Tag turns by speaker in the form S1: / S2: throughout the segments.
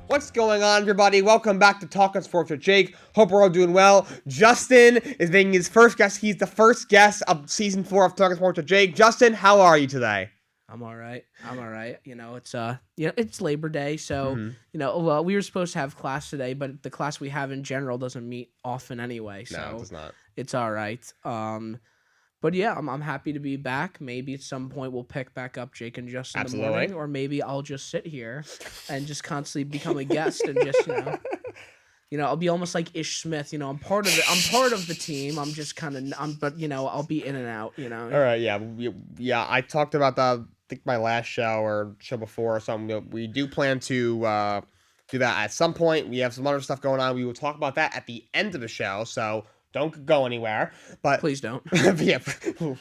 S1: What's going on, everybody? Welcome back to Talkin Sports with Jake. Hope we're all doing well. Justin is making his first guest. He's the first guest of Season 4 of Talkin Sports with Jake. Justin, how are you today?
S2: I'm all right. It's Labor Day, so well, we were supposed to have class today, but the class we have in general doesn't meet often anyway. So
S1: No, it does not.
S2: It's all right. But yeah, I'm happy to be back. Maybe at some point we'll pick back up Jake and Justin in the morning, or maybe I'll just sit here and just constantly become a guest and just I'll be almost like Ish Smith. I'm part of it. I'm part of the team. I'm just but I'll be in and out.
S1: All right, yeah. I talked about that. I think my last show or show before or something. We do plan to do that at some point. We have some other stuff going on. We will talk about that at the end of the show. So. Don't go anywhere, but
S2: please don't.
S1: Yeah,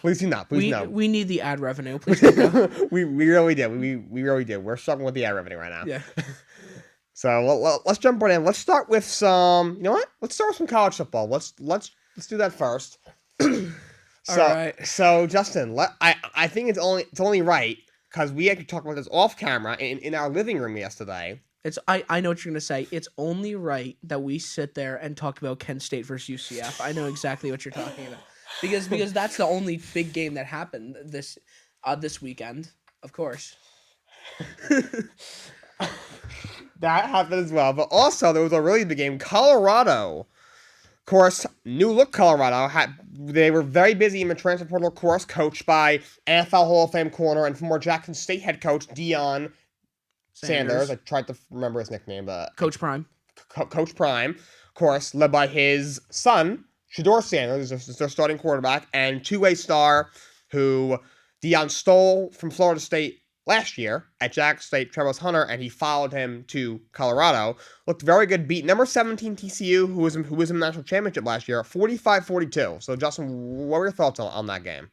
S1: please do not. Please no.
S2: We need the ad revenue. Please don't go.
S1: we really did. We really did. We're struggling with the ad revenue right now.
S2: Yeah.
S1: So let's jump right in. Let's start with some. You know what? Let's start with some college football. Let's do that first.
S2: All right.
S1: So Justin, I think it's only right because we actually talked about this off camera in our living room yesterday.
S2: I know what you're gonna say. It's only right that we sit there and talk about Kent State versus UCF. I know exactly what you're talking about because that's the only big game that happened this weekend. Of course.
S1: That happened as well, but also there was a really big game. Colorado, of course, new look Colorado they were very busy in the transfer portal course, coached by NFL Hall of Fame corner and former Jackson State head coach Deion Sanders. I tried to remember his nickname, but
S2: Coach Prime.
S1: Coach Prime, of course, led by his son, Shedeur Sanders, is their starting quarterback, and two-way star who Deion stole from Florida State last year at Jackson State, Travis Hunter, and he followed him to Colorado. Looked very good, beat number 17 TCU, who was in the national championship last year, 45-42. So, Justin, what were your thoughts on that game?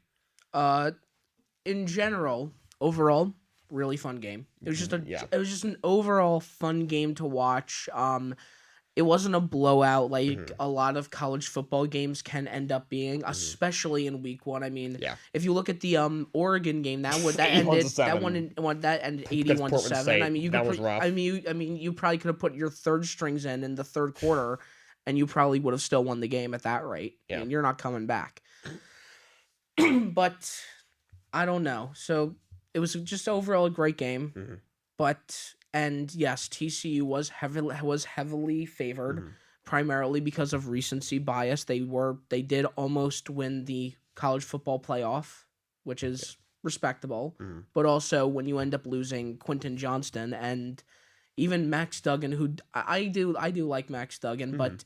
S2: In general, overall, really fun game. It was just an overall fun game to watch. It wasn't a blowout like a lot of college football games can end up being, especially in week 1. I mean, if you look at the Oregon game, that ended 81-7. I mean, you probably could have put your third strings in the third quarter, and you probably would have still won the game at that rate.
S1: Yeah.
S2: And you're not coming back. But I don't know. So. It was just overall a great game, and yes, TCU was heavily favored, primarily because of recency bias. They did almost win the college football playoff, which is respectable, but also when you end up losing Quentin Johnston and even Max Duggan, who I do like Max Duggan, but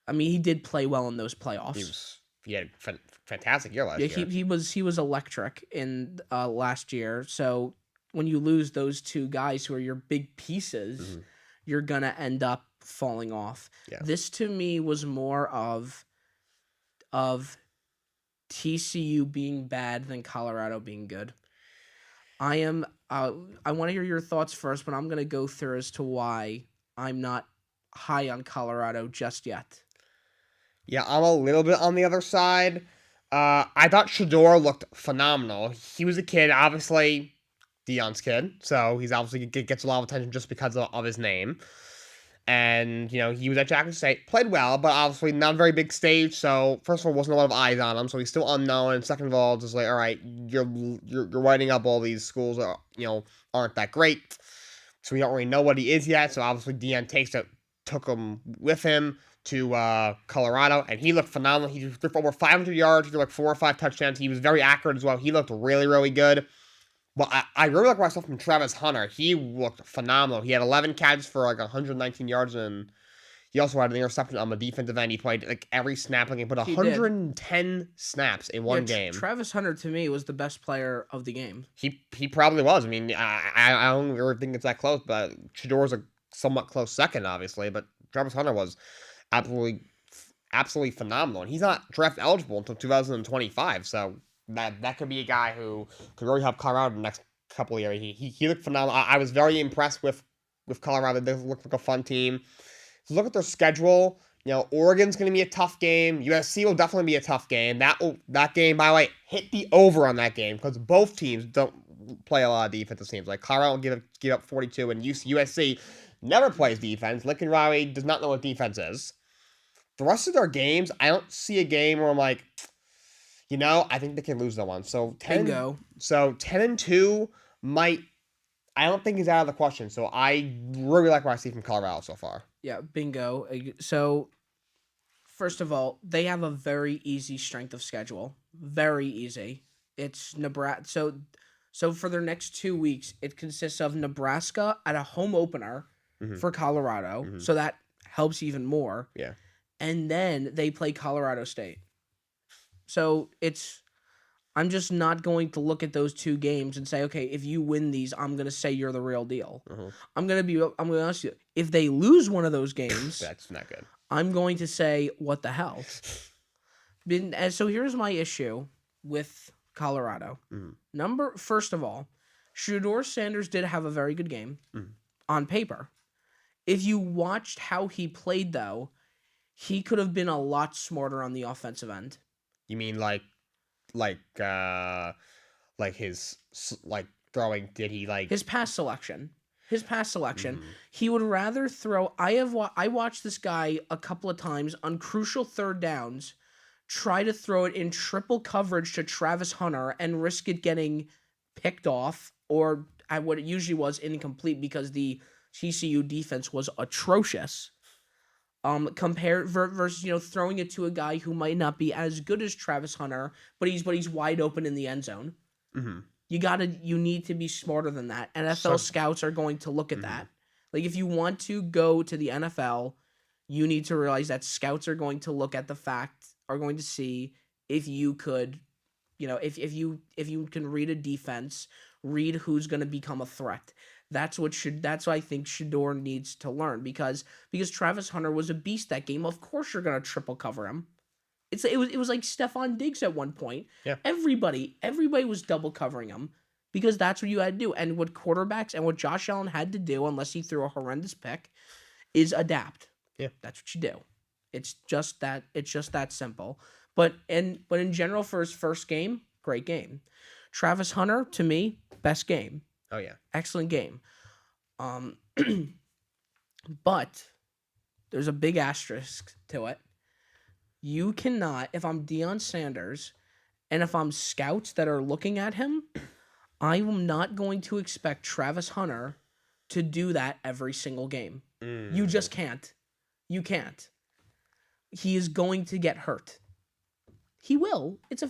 S2: I mean he did play well in those playoffs.
S1: He had a fantastic year last year.
S2: He was electric in last year. So when you lose those two guys who are your big pieces, you're gonna end up falling off.
S1: Yeah.
S2: This to me was more of TCU being bad than Colorado being good. I want to hear your thoughts first, but I'm gonna go through as to why I'm not high on Colorado just yet.
S1: Yeah, I'm a little bit on the other side. I thought Shedeur looked phenomenal. He was a kid, obviously Deion's kid, so he's obviously gets a lot of attention just because of his name. And, he was at Jackson State, played well, but obviously not a very big stage, so first of all, wasn't a lot of eyes on him, so he's still unknown, and second of all, just like, all right, you're writing up all these schools that, aren't that great, so we don't really know what he is yet, so obviously Deion took him with him to Colorado, and he looked phenomenal. He threw for over 500 yards, he threw like 4 or 5 touchdowns. He was very accurate as well. He looked really, really good. Well, I really like what I saw from Travis Hunter. He looked phenomenal. He had 11 catches for like 119 yards, and he also had an interception on the defensive end. He played like every snap. Like he put 110 snaps in one game.
S2: Travis Hunter, to me, was the best player of the game.
S1: He probably was. I mean, I don't really think it's that close, but Shedeur's a somewhat close second, obviously, but Travis Hunter was absolutely phenomenal. And he's not draft eligible until 2025, so that could be a guy who could really help Colorado in the next couple of years. He looked phenomenal. I was very impressed with Colorado. They looked like a fun team. So look at their schedule. Oregon's going to be a tough game. USC will definitely be a tough game. That game, by the way, hit the over on that game because both teams don't play a lot of defensive teams. Like Colorado will give up 42, and USC never plays defense. Lincoln Riley does not know what defense is. The rest of their games, I don't see a game where I'm like, I think they can lose that one. So
S2: Bingo.
S1: 10-2 might. I don't think he's out of the question. So I really like what I see from Colorado so far.
S2: Yeah, bingo. So first of all, they have a very easy strength of schedule. Very easy. It's Nebraska. So for their next 2 weeks, it consists of Nebraska at a home opener for Colorado. So that helps even more.
S1: Yeah.
S2: And then they play Colorado State. So I'm just not going to look at those 2 games and say, okay, if you win these, I'm going to say you're the real deal. I'm going to ask you, if they lose one of those games,
S1: that's not good.
S2: I'm going to say, what the hell? And so here's my issue with Colorado. First of all, Shedeur Sanders did have a very good game on paper. If you watched how he played, though, he could have been a lot smarter on the offensive end.
S1: You mean like his throwing? Did he
S2: his pass selection? He would rather throw. I watched this guy a couple of times on crucial third downs try to throw it in triple coverage to Travis Hunter and risk it getting picked off or what it usually was incomplete because the TCU defense was atrocious. Compared versus throwing it to a guy who might not be as good as Travis Hunter, but he's wide open in the end zone. You need to be smarter than that. NFL scouts are going to look at that. Like if you want to go to the NFL, you need to realize that scouts are going to look at are going to see if you could, if you can read a defense, read who's going to become a threat. That's what I think Shedeur needs to learn because Travis Hunter was a beast that game. Of course you're going to triple cover him. It was like Stephon Diggs at one point.
S1: Yeah.
S2: Everybody was double covering him because that's what you had to do. And what quarterbacks and what Josh Allen had to do, unless he threw a horrendous pick, is adapt.
S1: Yeah.
S2: That's what you do. It's just that simple. But in general for his first game, great game. Travis Hunter, to me, best game.
S1: Oh yeah.
S2: Excellent game. But there's a big asterisk to it. You cannot, if I'm Deion Sanders and if I'm scouts that are looking at him, I am not going to expect Travis Hunter to do that every single game. You just can't. You can't. He is going to get hurt. He will. It's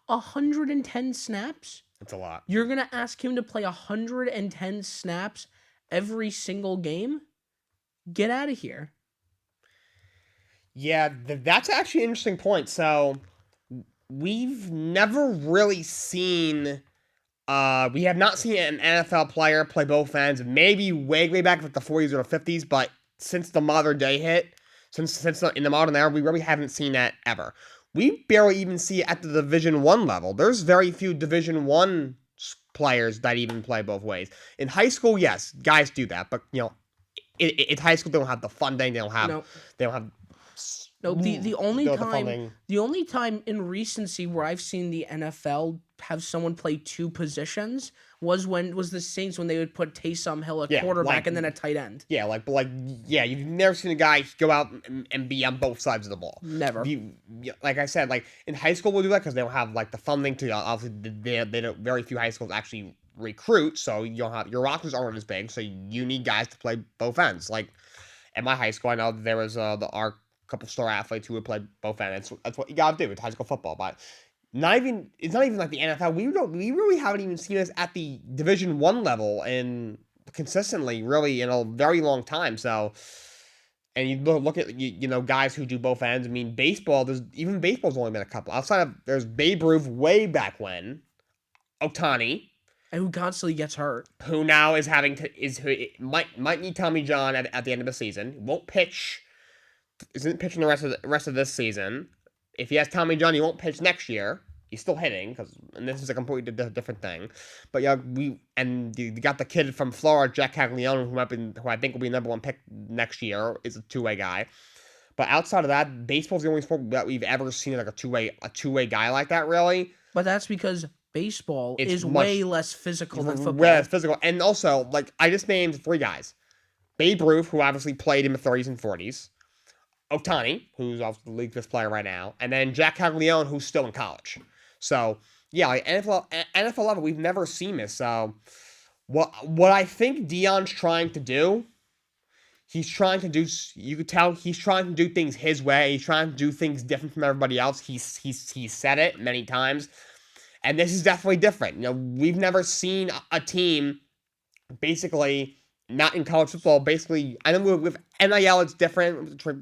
S2: 110 snaps.
S1: That's a lot.
S2: You're going to ask him to play 110 snaps every single game? Get out of here.
S1: Yeah, that's actually an interesting point. So, we've never really seen... we have not seen an NFL player play both ends, maybe way back with the 40s or the 50s, but since the modern day hit, in the modern era, we really haven't seen that ever. We barely even see it at the Division I level. There's very few Division I players that even play both ways. In high school, yes, guys do that, but it's high school. They don't have the funding. They don't have.
S2: No, the only time in recency where I've seen the NFL have someone play 2 positions was the Saints when they would put Taysom Hill at quarterback and then a tight end.
S1: Yeah, you've never seen a guy go out and be on both sides of the ball.
S2: Never.
S1: Like I said, in high school we'll do that because they don't have the funding to obviously they don't, very few high schools actually recruit, so you don't have your rosters aren't as big, so you need guys to play both ends. Like at my high school, I know there was our couple star athletes who would play both ends. That's what you gotta do. It's high school football, but it's not even like the NFL. We really haven't even seen this at the Division I level and consistently really in a very long time. So, and you look at guys who do both ends. I mean, baseball's only been a couple. Outside of there's Babe Ruth way back when, Ohtani,
S2: and who constantly gets hurt,
S1: who now is might need Tommy John at the end of the season. Won't pitch. Isn't pitching the rest of this season. If he has Tommy John, he won't pitch next year. He's still hitting, and this is a completely different thing. But yeah, you got the kid from Florida, Jack Caglione, who I think will be number 1 pick next year, is a 2-way guy. But outside of that, baseball's the only sport that we've ever seen like a two-way guy like that, really.
S2: But that's because baseball is way less physical than football.
S1: Way less physical, and also I just named 3 guys. Babe Ruth, who obviously played in the 30s and 40s. Otani, who's off the league's best player right now, and then Jack Caglione, who's still in college. So yeah, like NFL level, we've never seen this. So what I think Dion's trying to do, he's trying to do. You could tell he's trying to do things his way. He's trying to do things different from everybody else. He's said it many times, and this is definitely different. You know, we've never seen a team basically not in college football. Basically, I know with NIL it's different. But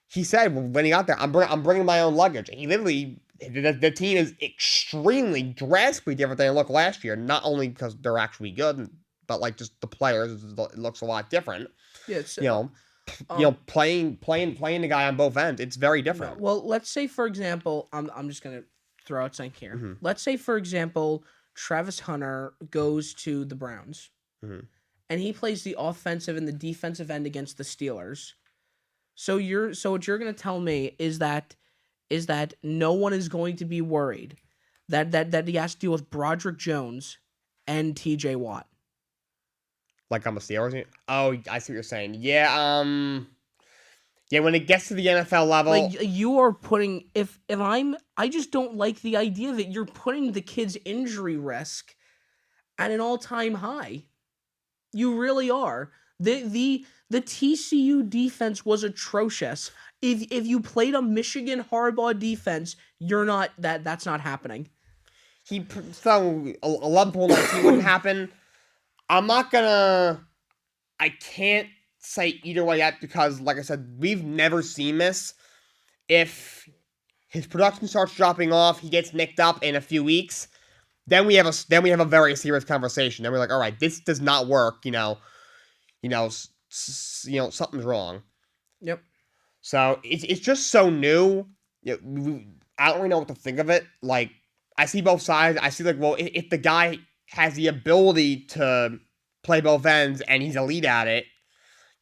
S1: he said when he got there, I'm bringing my own luggage. And he literally the team is extremely drastically different than it looked last year. Not only because they're actually good, but like just the players, it looks a lot different.
S2: Yeah, it's,
S1: You know, playing the guy on both ends, it's very different.
S2: Well, let's say for example, I'm just gonna throw out something here.
S1: Mm-hmm.
S2: Let's say for example, Travis Hunter goes to the Browns, and he plays the offensive and the defensive end against the Steelers. So what you're gonna tell me is that no one is going to be worried that he has to deal with Broderick Jones and T.J. Watt.
S1: Like I'm a Steelers. Oh, I see what you're saying. Yeah, yeah. When it gets to the NFL level,
S2: like you are putting I just don't like the idea that you're putting the kid's injury risk at an all-time high. You really are. The TCU defense was atrocious. If you played a Michigan Harbaugh defense, that's not happening.
S1: So 11.19 wouldn't happen. I can't say either way yet because, like I said, we've never seen this. If his production starts dropping off, he gets nicked up in a few weeks, then we have a very serious conversation. Then we're like, all right, this does not work. Something's wrong.
S2: Yep.
S1: So it's just so new. I don't really know what to think of it. Like, I see both sides. I see, like, well, if the guy has the ability to play both ends and he's elite at it,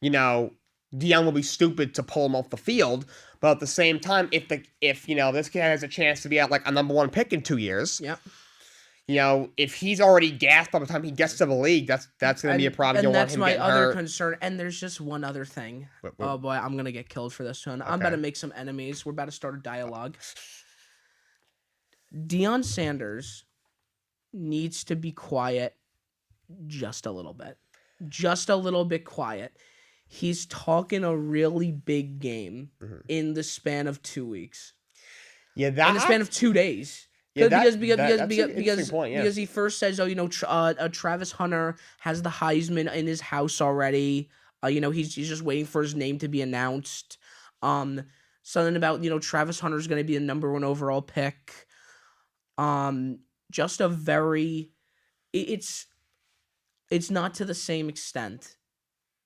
S1: Dion will be stupid to pull him off the field. But at the same time, if this kid has a chance to be at like a number 1 pick in 2 years,
S2: yep.
S1: If he's already gassed by the time he gets to the league, that's going to be a problem.
S2: And that's my other concern. And there's just one other thing.
S1: What?
S2: Oh boy, I'm gonna get killed for this one. Okay. I'm about to make some enemies. We're about to start a dialogue. Deion Sanders needs to be quiet just a little bit. Just a little bit quiet. He's talking a really big game in the span of 2 weeks.
S1: Yeah,
S2: in the span of 2 days.
S1: Yeah,
S2: because he first says, Travis Hunter has the Heisman in his house already. He's just waiting for his name to be announced. Something about Travis Hunter is going to be a number 1 overall pick. Just a very, it's not to the same extent,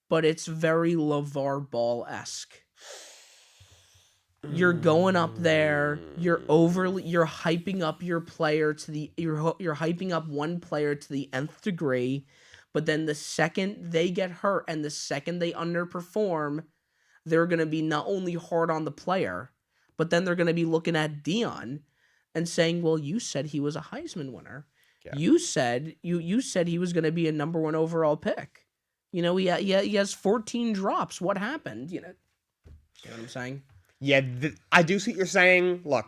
S2: but it's very LeVar Ball-esque. You're going up there. You're hyping up your player to the. You're hyping up one player to the nth degree, but then the second they get hurt and the second they underperform, they're gonna be not only hard on the player, but then they're gonna be looking at Deion and saying, "Well, you said he was a Heisman winner. Yeah. You said he was gonna be a number 1 overall pick. He has 14 drops. What happened? You know what I'm saying?"
S1: Yeah, I do see what you're saying. Look,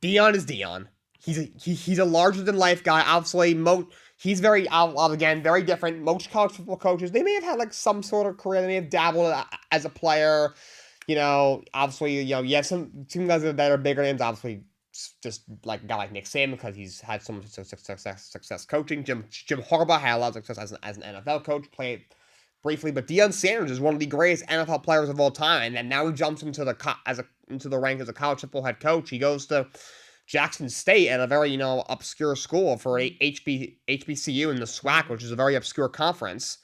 S1: Deion is Deion. He's a larger than life guy. Obviously, he's very very different. Most college football coaches, they may have had like some sort of career. They may have dabbled as a player. Obviously, you have some guys that are bigger names. Obviously, just like a guy like Nick Saban because he's had so much success coaching. Jim Harbaugh had a lot of success as an NFL coach. Played briefly, but Deion Sanders is one of the greatest NFL players of all time, and then now he jumps into the rank as a college football head coach. He goes to Jackson State at a very obscure school for a HBCU in the SWAC, which is a very obscure conference.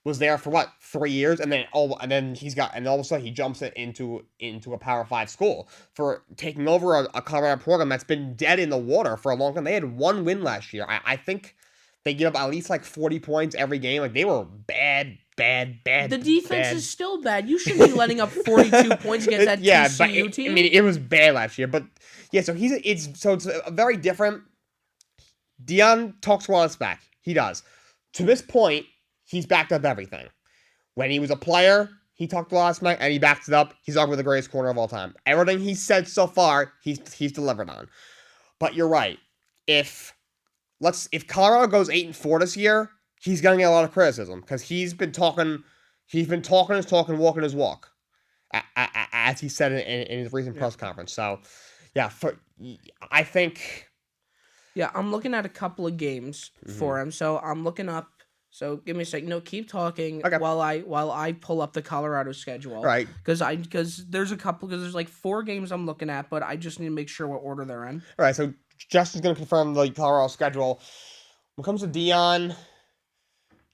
S1: Was there for 3 years, and then all of a sudden he jumps into a Power 5 school for taking over a Colorado program that's been dead in the water for a long time. They had 1 win last year. I think they give up at least like 40 points every game. Like they were bad.
S2: The defense is still bad. You shouldn't be letting up 42 points against that TCU team.
S1: I mean, it was bad last year, but yeah. So it's a very different. Deion talks while it's back. He does. To this point, he's backed up everything. When he was a player, he talked last night, and he backs it up. He's arguably the greatest corner of all time. Everything he's said so far, he's delivered on. But you're right. If Colorado goes 8-4 this year, he's gonna get a lot of criticism because he's been talking his talk and walking his walk, as he said in his recent press conference. So, yeah, I think.
S2: Yeah, I'm looking at a couple of games for him. So I'm looking up. So give me a second. No, keep talking while I pull up the Colorado schedule.
S1: Right.
S2: Because there's like 4 games I'm looking at, but I just need to make sure what order they're in.
S1: All right. So Justin's gonna confirm the Colorado schedule. When it comes to Dion,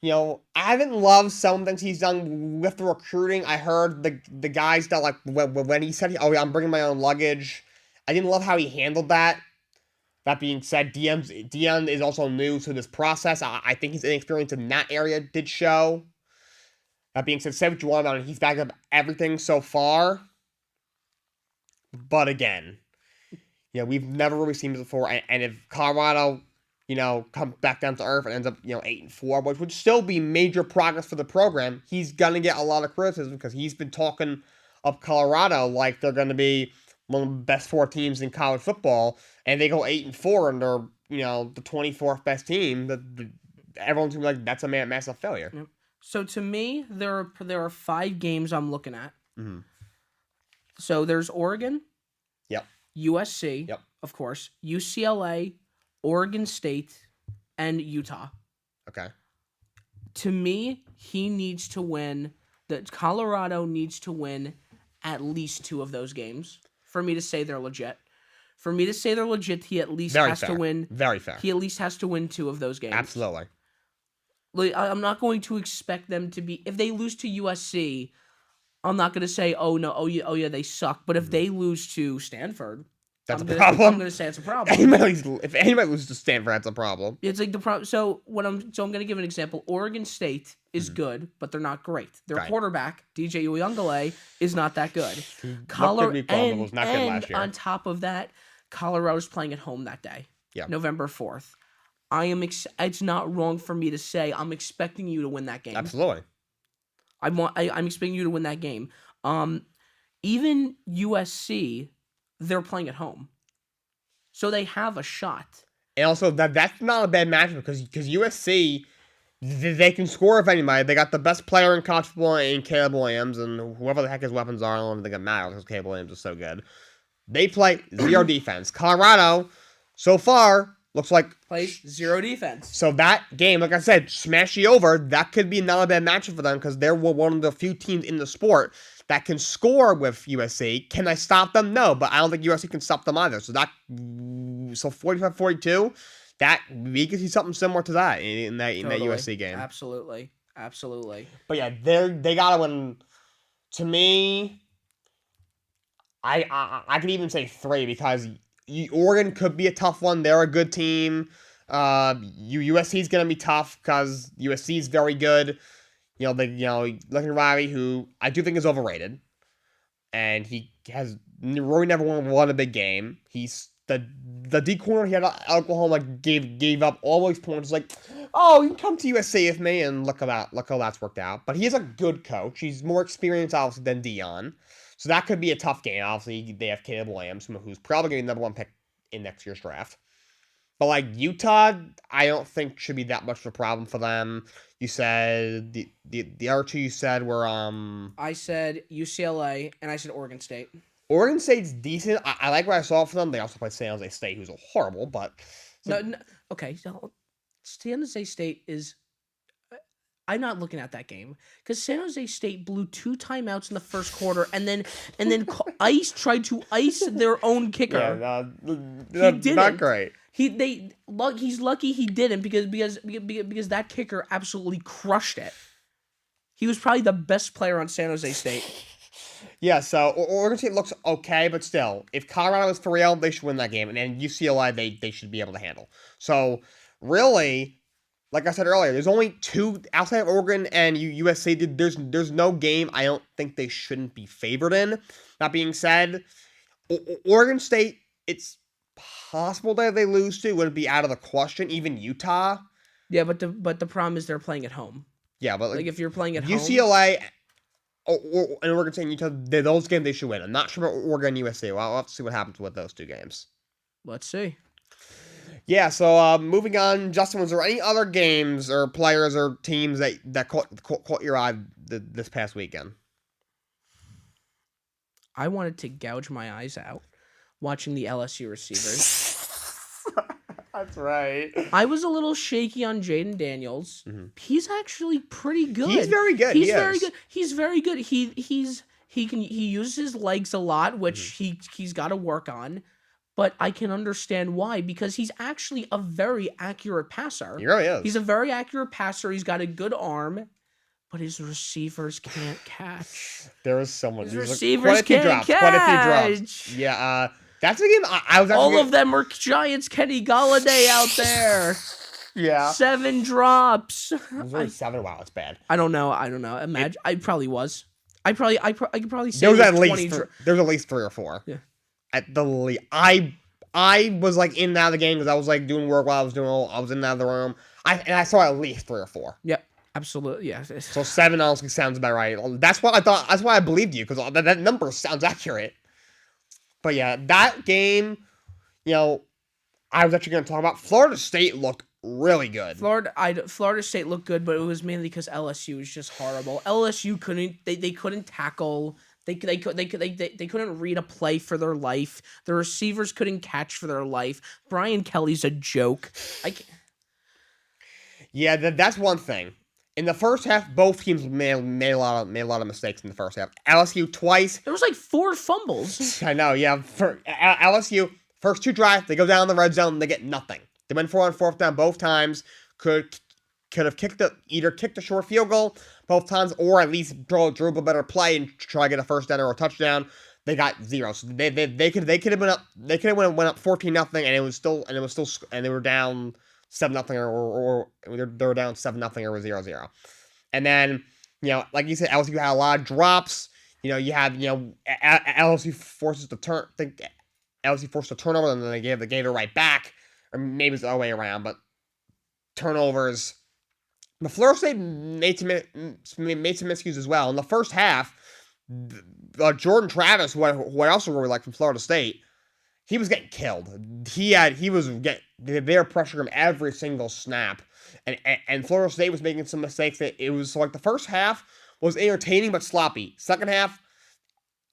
S1: I haven't loved some things he's done with the recruiting. I heard the guys that, like, when he said, "Oh yeah, I'm bringing my own luggage," I didn't love how he handled that. That being said, Dion is also new to this process. I think his inexperience in that area did show. That being said, say what you want about him, he's backed up everything so far. But again, we've never really seen this before. And if Colorado, comes back down to earth and ends up, 8-4, which would still be major progress for the program, he's gonna get a lot of criticism because he's been talking up Colorado like they're gonna be one of the best 4 teams in college football, and they go 8-4 and they're, the 24th best team. Everyone's gonna be like, that's a massive failure.
S2: Yep. So to me, there are 5 games I'm looking at.
S1: Mm-hmm.
S2: So there's Oregon.
S1: Yep.
S2: USC.
S1: Yep.
S2: Of course. UCLA, Oregon State, and Utah.
S1: Okay.
S2: To me, he needs to win. Colorado needs to win at least 2 of those games for me to say they're legit. For me to say they're legit, he at least has to win.
S1: Very fair.
S2: He at least has to win 2 of those games.
S1: Absolutely.
S2: Like, I'm not going to expect them to be. If they lose to USC, I'm not going to say, "Oh no, oh yeah, they suck." But if they lose to Stanford,
S1: that's a problem. I'm
S2: going to say it's a problem.
S1: If anybody loses to Stanford, that's a problem.
S2: It's like the problem. So I'm going to give an example. Oregon State is good, but they're not great. Their quarterback, DJ Uyunglele, is not that good.
S1: Was not good last year.
S2: On top of that, Colorado's playing at home that day.
S1: Yeah.
S2: November 4th. It's not wrong for me to say I'm expecting you to win that game.
S1: Absolutely.
S2: I'm expecting you to win that game. Even USC, they're playing at home, so they have a shot.
S1: And also that's not a bad matchup because USC, they can score if anybody. They got the best player in college football in Caleb Williams, and whoever the heck his weapons are, I don't think it matters because Caleb Williams is so good. They play 0 defense. Colorado, so far, looks like
S2: plays 0 defense.
S1: So that game, like I said, smash you over. That could be not a bad matchup for them because they're one of the few teams in the sport that can score with USC. Can I stop them? No, but I don't think USC can stop them either. So 45-42, that we could see something similar to that in that USC game.
S2: Absolutely.
S1: But yeah, they gotta win. To me, I could even say 3 because Oregon could be a tough one. They're a good team. USC is gonna be tough because USC is very good. Looking at Riley, who I do think is overrated, and he has really never won a big game. He's the D corner he had at Oklahoma gave up all those points. Like, oh, you can come to USC with me, and look how that's worked out. But he is a good coach. He's more experienced, obviously, than Dion. So that could be a tough game. Obviously, they have Caleb Williams, who's probably going to be the number 1 pick in next year's draft. But, like, Utah, I don't think should be that much of a problem for them. You said the other 2 you said were
S2: I said UCLA and I said Oregon State.
S1: Oregon State's decent. I like what I saw from them. They also played San Jose State, who's horrible, but
S2: no. Okay, so San Jose State is. I'm not looking at that game because San Jose State blew 2 timeouts in the first quarter, and then tried to ice their own kicker.
S1: Yeah,
S2: he didn't.
S1: Not great.
S2: He's lucky he didn't because that kicker absolutely crushed it. He was probably the best player on San Jose State.
S1: Yeah, so Oregon State looks okay, but still, if Colorado is for real, they should win that game, and then UCLA they should be able to handle. So really, like I said earlier, there's only 2 outside of Oregon and USC. There's no game I don't think they shouldn't be favored in. That being said, Oregon State, it's possible that they lose to, wouldn't be out of the question. Even Utah.
S2: Yeah, but the problem is they're playing at home.
S1: Yeah, but
S2: Like if you're playing at home,
S1: UCLA and Oregon State and Utah, those games they should win. I'm not sure about Oregon and USC. Well, I'll have to see what happens with those 2 games.
S2: let's see.
S1: Yeah, so moving on, Justin, was there any other games or players or teams that caught your eye this past weekend?
S2: I wanted to gouge my eyes out watching the LSU receivers.
S1: That's right.
S2: I was a little shaky on Jaden Daniels.
S1: Mm-hmm.
S2: He's actually pretty good.
S1: He's very good.
S2: He's very good. He's very good. He uses his legs a lot, which he's got to work on. But I can understand why, because he's actually a very accurate passer.
S1: He really is.
S2: He's a very accurate passer. He's got a good arm, but his receivers can't catch.
S1: There was someone.
S2: His receivers can't catch.
S1: Quite a few drops. Yeah, that's the game I was actually...
S2: All of them were Giants Kenny Galladay out there.
S1: Yeah.
S2: 7 drops.
S1: Was there 7? Wow, that's bad.
S2: I don't know. Imagine. I probably was. I could probably say
S1: there was at
S2: 20
S1: least there was at least 3 or 4.
S2: Yeah.
S1: At the least, I was like in and out of the game because I was like doing work while I was in and out of the room. I saw at least 3 or 4.
S2: Yep. Absolutely. Yeah.
S1: So 7 honestly sounds about right. That's what I thought. That's why I believed you, because that number sounds accurate. But yeah, that game, I was actually going to talk about. Florida State looked really good.
S2: Florida State looked good, but it was mainly because LSU was just horrible. LSU couldn't tackle. They couldn't read a play for their life. The receivers couldn't catch for their life. Brian Kelly's a joke.
S1: Yeah, that's one thing. In the first half, both teams made a lot of mistakes in the first half. LSU twice.
S2: There was like 4 fumbles.
S1: I know. Yeah, for LSU, first 2 drives, they go down the red zone, they get nothing. They went 4 on 4th down both times. Could have either kicked a short field goal both times, or at least drew a better play and try to get a first down or a touchdown. They got 0. So they could have went up 14-0, and they were down 7-0 or they were down 7-0 or 0-0. And then, like you said, LSU had a lot of drops. You had, LSU forces LSU forced a turnover, and then they gave it right back. Or maybe it's the other way around, but turnovers. The Florida State made some miscues as well. In the first half, Jordan Travis, who I also really like from Florida State, he was getting killed. They were pressuring him every single snap, and Florida State was making some mistakes. It was like the first half was entertaining but sloppy. Second half,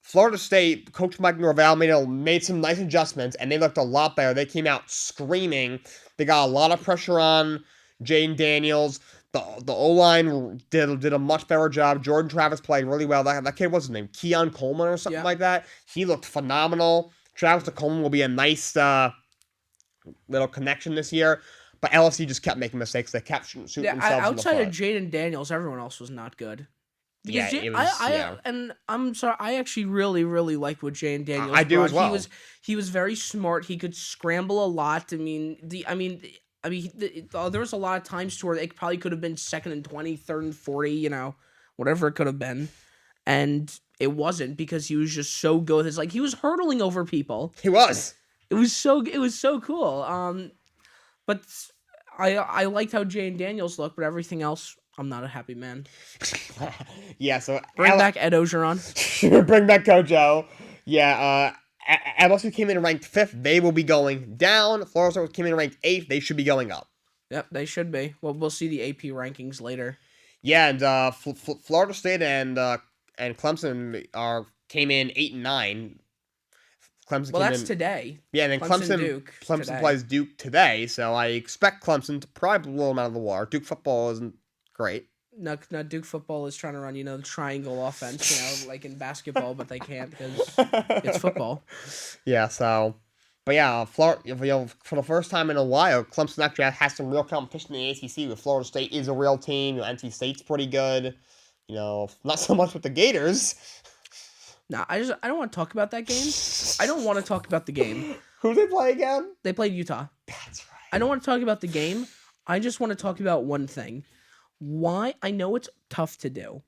S1: Florida State, Coach Mike Norvell made some nice adjustments, and they looked a lot better. They came out screaming. They got a lot of pressure on Jaden Daniels. The O-line did a much better job. Jordan Travis played really well. That kid, what's his name? Keon Coleman or something like that. He looked phenomenal. Travis to Coleman will be a nice little connection this year. But LSU just kept making mistakes. They kept shooting themselves in the foot.
S2: Outside of Jaden Daniels, everyone else was not good. Because and I'm sorry, I actually really, really liked what Jaden Daniels brought.
S1: I do as well.
S2: He was very smart. He could scramble a lot. There was a lot of times to where it probably could have been 2nd and 20, 3rd and 40, whatever it could have been. And it wasn't, because he was just so good. It's like he was hurdling over people.
S1: He was.
S2: It was so cool. But I liked how Jaden Daniels looked, but everything else, I'm not a happy man.
S1: Yeah, so
S2: bring back Ed Ogeron.
S1: Bring back Coach O. Yeah, LSU came in ranked 5th. They will be going down. Florida State came in ranked 8th. They should be going up.
S2: Yep, they should be. Well, we'll see the AP rankings later.
S1: Yeah, and Florida State and Clemson came in 8 and 9.
S2: That's today.
S1: Yeah, and then Clemson plays Duke today, so I expect Clemson to probably blow them out of the water. Duke football isn't great.
S2: No, Duke football is trying to run, the triangle offense, like in basketball, but they can't because it's football.
S1: Yeah, so, but yeah, for the first time in a while, Clemson actually has some real competition in the ACC. With Florida State is a real team. NC State's pretty good. Not so much with the Gators.
S2: Nah, I don't want to talk about that game. I don't want to talk about the game.
S1: Who did they play again?
S2: They played Utah.
S1: That's right.
S2: I don't want to talk about the game. I just want to talk about one thing. Why? I know it's tough to do,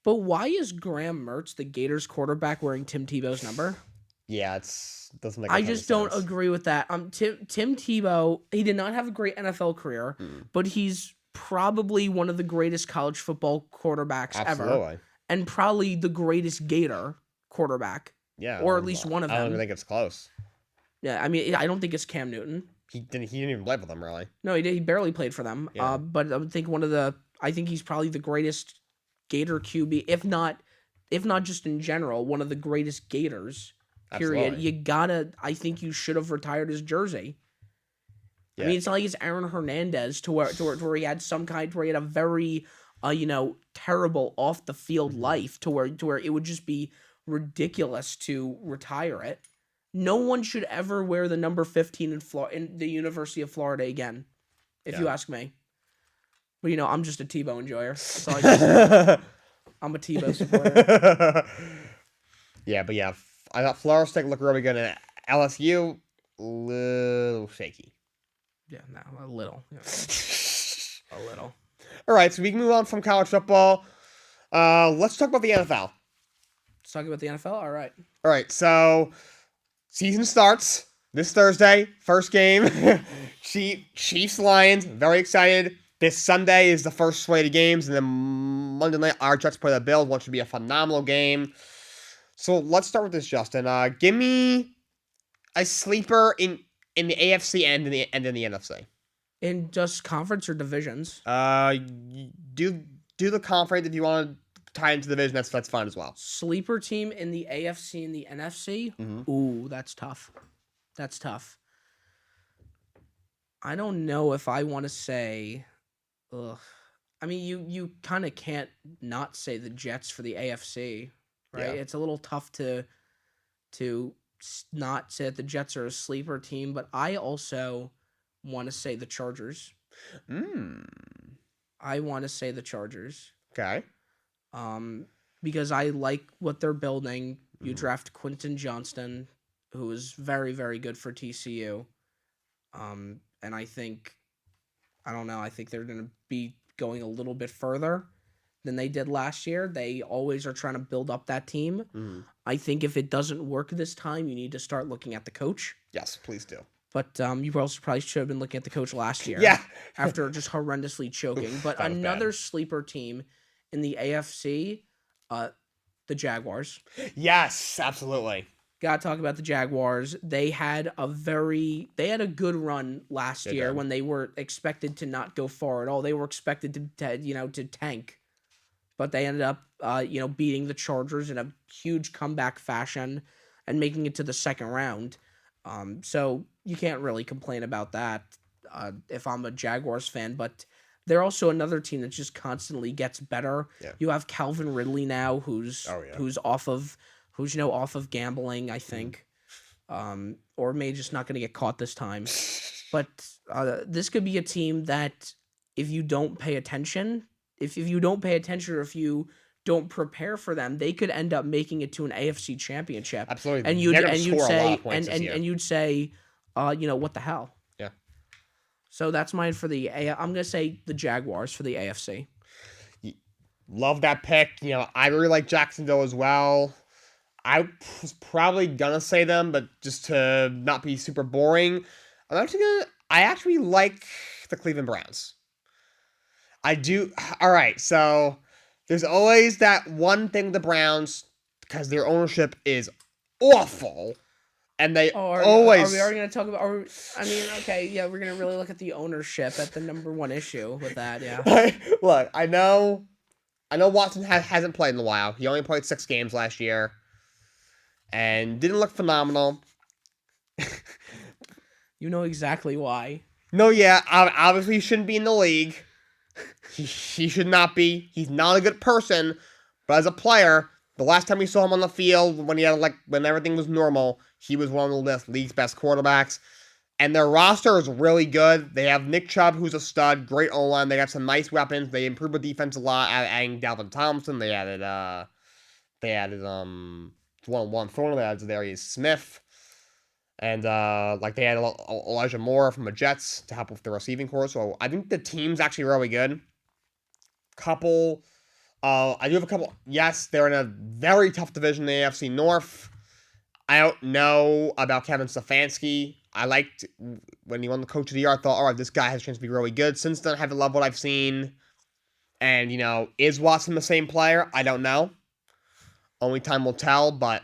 S2: but why is Graham Mertz, the Gators quarterback, wearing Tim Tebow's number?
S1: Yeah, doesn't make.
S2: I just don't agree with that. Tim Tebow, he did not have a great NFL career, but he's probably one of the greatest college football quarterbacks ever,
S1: Absolutely.
S2: and probably the greatest Gator quarterback,
S1: Yeah.
S2: or at least one of
S1: I don't even
S2: them.
S1: think it's close.
S2: Yeah, I mean, I don't think it's Cam Newton.
S1: He didn't even play for them really.
S2: No, he did. He barely played for them.
S1: Yeah.
S2: But I would think I think he's probably the greatest Gator QB, if not just in general, one of the greatest Gators. Period.
S1: Absolutely.
S2: I think you should have retired his jersey.
S1: Yeah.
S2: I mean, it's not like it's Aaron Hernandez to where he had some kind, where he had a very, terrible off the field life to where it would just be ridiculous to retire it. No one should ever wear the number 15 in the University of Florida again, if you ask me. But I'm just a Tebow enjoyer. That's all I can say. I'm a Tebow supporter.
S1: Yeah, but yeah, I thought Florida State looked really good, and LSU little shaky.
S2: Yeah, no, a little. Yeah. A little.
S1: All right, so we can move on from college football. Let's talk about the NFL.
S2: Let's talk about the NFL. All
S1: right. So season starts this Thursday. First game, Chiefs Lions. Very excited. This Sunday is the first slate of games, and then Monday night our Jets play the Bills, which should be a phenomenal game. So let's start with this, Justin. Give me a sleeper in the AFC and in the NFC.
S2: In just conference or divisions?
S1: Do the conference if you want to tie into the division. That's fine as well.
S2: Sleeper team in the AFC and the NFC.
S1: Mm-hmm.
S2: Ooh, that's tough. That's tough. I don't know if I want to say. Ugh. I mean, you kind of can't not say the Jets for the AFC, right?
S1: Yeah.
S2: It's a little tough to not say that the Jets are a sleeper team, but I also want to say the Chargers. I want to say the Chargers.
S1: Okay.
S2: Because I like what they're building. You draft Quentin Johnston, who is very, very good for TCU. And I think, I don't know, I think they're going to be going a little bit further than they did last year. They always are trying to build up that team.
S1: Mm-hmm.
S2: I think if it doesn't work this time, you need to start looking at the coach.
S1: Yes, please do.
S2: But you also probably should have been looking at the coach last year.
S1: Yeah.
S2: After just horrendously choking. But another sleeper team in the AFC, the Jaguars.
S1: Yes, absolutely.
S2: Gotta talk about the Jaguars. They had a good run last year when they were expected to not go far at all. They were expected to tank. But they ended up beating the Chargers in a huge comeback fashion and making it to the second round. So you can't really complain about that if I'm a Jaguars fan, but they're also another team that just constantly gets better.
S1: Yeah.
S2: You have Calvin Ridley now, who's off of gambling, I think, or may just not going to get caught this time. But this could be a team that if you don't pay attention, or if you don't prepare for them, they could end up making it to an AFC championship.
S1: Absolutely.
S2: And you'd say, what the hell?
S1: Yeah.
S2: So that's mine for the I'm going to say the Jaguars for the AFC.
S1: Love that pick. I really like Jacksonville as well. I was probably going to say them, but just to not be super boring, I actually like the Cleveland Browns. I do. All right. So there's always that one thing with the Browns, because their ownership is awful. And they always...
S2: Are we already going to talk about... okay, yeah, we're going to really look at the ownership at the number one issue with that, yeah.
S1: Look, I know Watson hasn't played in a while. He only played 6 games last year. And didn't look phenomenal.
S2: You know exactly why.
S1: No, yeah, obviously he shouldn't be in the league. He should not be. He's not a good person. But as a player, the last time we saw him on the field, when everything was normal, he was one of the league's best quarterbacks. And their roster is really good. They have Nick Chubb, who's a stud, great O-line. They got some nice weapons. They improved the defense a lot, adding Dalvin Thompson. They added one Thorne. They added Darius Smith. And they had Elijah Moore from the Jets to help with the receiving corps. So I think the team's actually really good. I do have a couple. Yes, they're in a very tough division in the AFC North. I don't know about Kevin Stefanski. I liked when he won the Coach of the Year. I thought, all right, this guy has a chance to be really good. Since then, I haven't loved what I've seen. And, is Watson the same player? I don't know. Only time will tell, but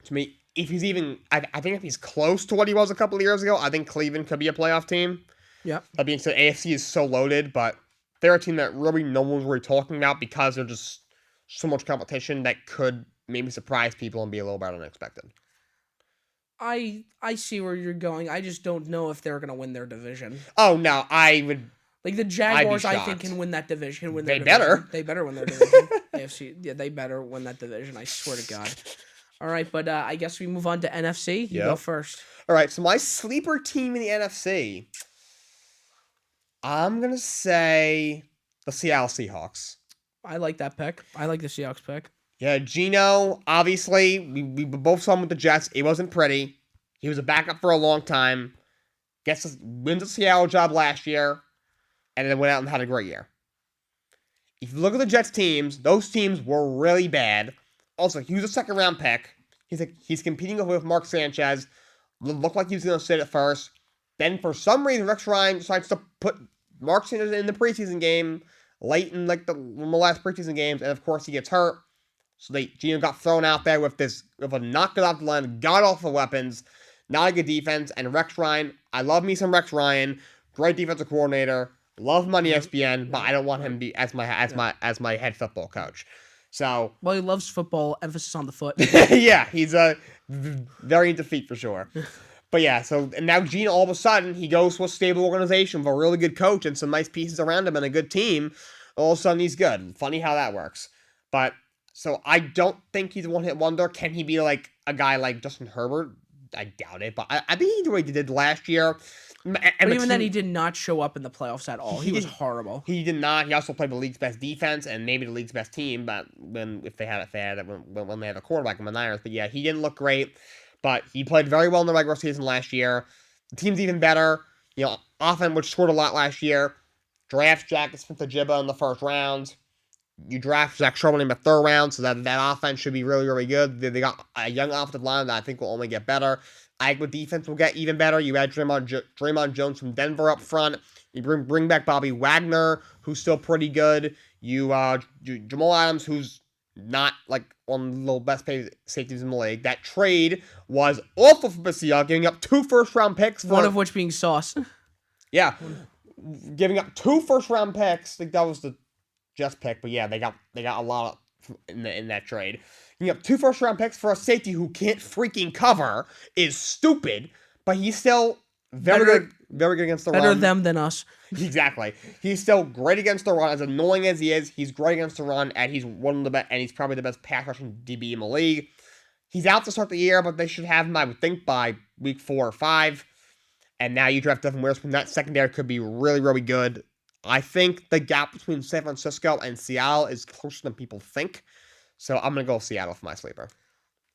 S1: to me, if he's even, I think if he's close to what he was a couple of years ago, I think Cleveland could be a playoff team.
S2: Yep.
S1: That being said, AFC is so loaded, but they're a team that really no one's really talking about because there's just so much competition that could maybe surprise people and be a little better than expected.
S2: I see where you're going. I just don't know if they're gonna win their division.
S1: Oh no, I would.
S2: Like the Jaguars, I think
S1: shocked.
S2: can win that division.
S1: They better.
S2: They better win their division. AFC, yeah, they better win that division. I swear to God. All right, but I guess we move on to NFC. You go first.
S1: All right, so my sleeper team in the NFC, I'm gonna say the Seattle Seahawks.
S2: I like that pick. I like the Seahawks pick.
S1: Yeah, Geno, obviously, we both saw him with the Jets. It wasn't pretty. He was a backup for a long time. Wins the Seattle job last year, and then went out and had a great year. If you look at the Jets teams, those teams were really bad. Also, he was a second-round pick. He's competing with Mark Sanchez. Looked like he was going to sit at first. Then, for some reason, Rex Ryan decides to put Mark Sanchez in the preseason game, late in the last preseason games, and of course, he gets hurt. So Geno got thrown out there with a not good off the line, god awful weapons, not a good defense, and Rex Ryan. I love me some Rex Ryan, great defensive coordinator, love him on ESPN, but I don't want him to be as my head football coach. So
S2: he loves football, emphasis on the foot.
S1: Yeah, he's very into feet for sure. But yeah, and now Geno all of a sudden he goes to a stable organization with a really good coach and some nice pieces around him and a good team. All of a sudden he's good. Funny how that works, but. So I don't think he's a one-hit wonder. Can he be like a guy like Justin Herbert? I doubt it, but I think he did what he did last year.
S2: But even then, he did not show up in the playoffs at all. He was horrible.
S1: He did not. He also played the league's best defense and maybe the league's best team. But when they had a quarterback in the Niners, but yeah, he didn't look great. But he played very well in the regular season last year. The team's even better. Offense, which scored a lot last year. Drafts Jack Smith-Njigba in the first round. You draft Zach Charbonnet in the third round, so that offense should be really, really good. They got a young offensive line that I think will only get better. I think the defense will get even better. You add Draymond Jones from Denver up front. You bring back Bobby Wagner, who's still pretty good. You Jamal Adams, who's not like one of the best paid safeties in the league. That trade was awful for Seattle, giving up 2 first-round picks.
S2: One of which being Sauce.
S1: Yeah, giving up 2 first-round picks. I think that was the just pick, but yeah, they got a lot in that trade. You have 2 first-round picks for a safety who can't freaking cover is stupid, but he's still very good against the run.
S2: Better them than us.
S1: Exactly. He's still great against the run. As annoying as he is, he's great against the run, and he's one of the best, and he's probably the best pass rushing DB in the league. He's out to start the year, but they should have him, I would think, by week 4 or 5. And now you draft Devin Witherspoon. That secondary could be really, really good. I think the gap between San Francisco and Seattle is closer than people think. So I'm going to go Seattle for my sleeper.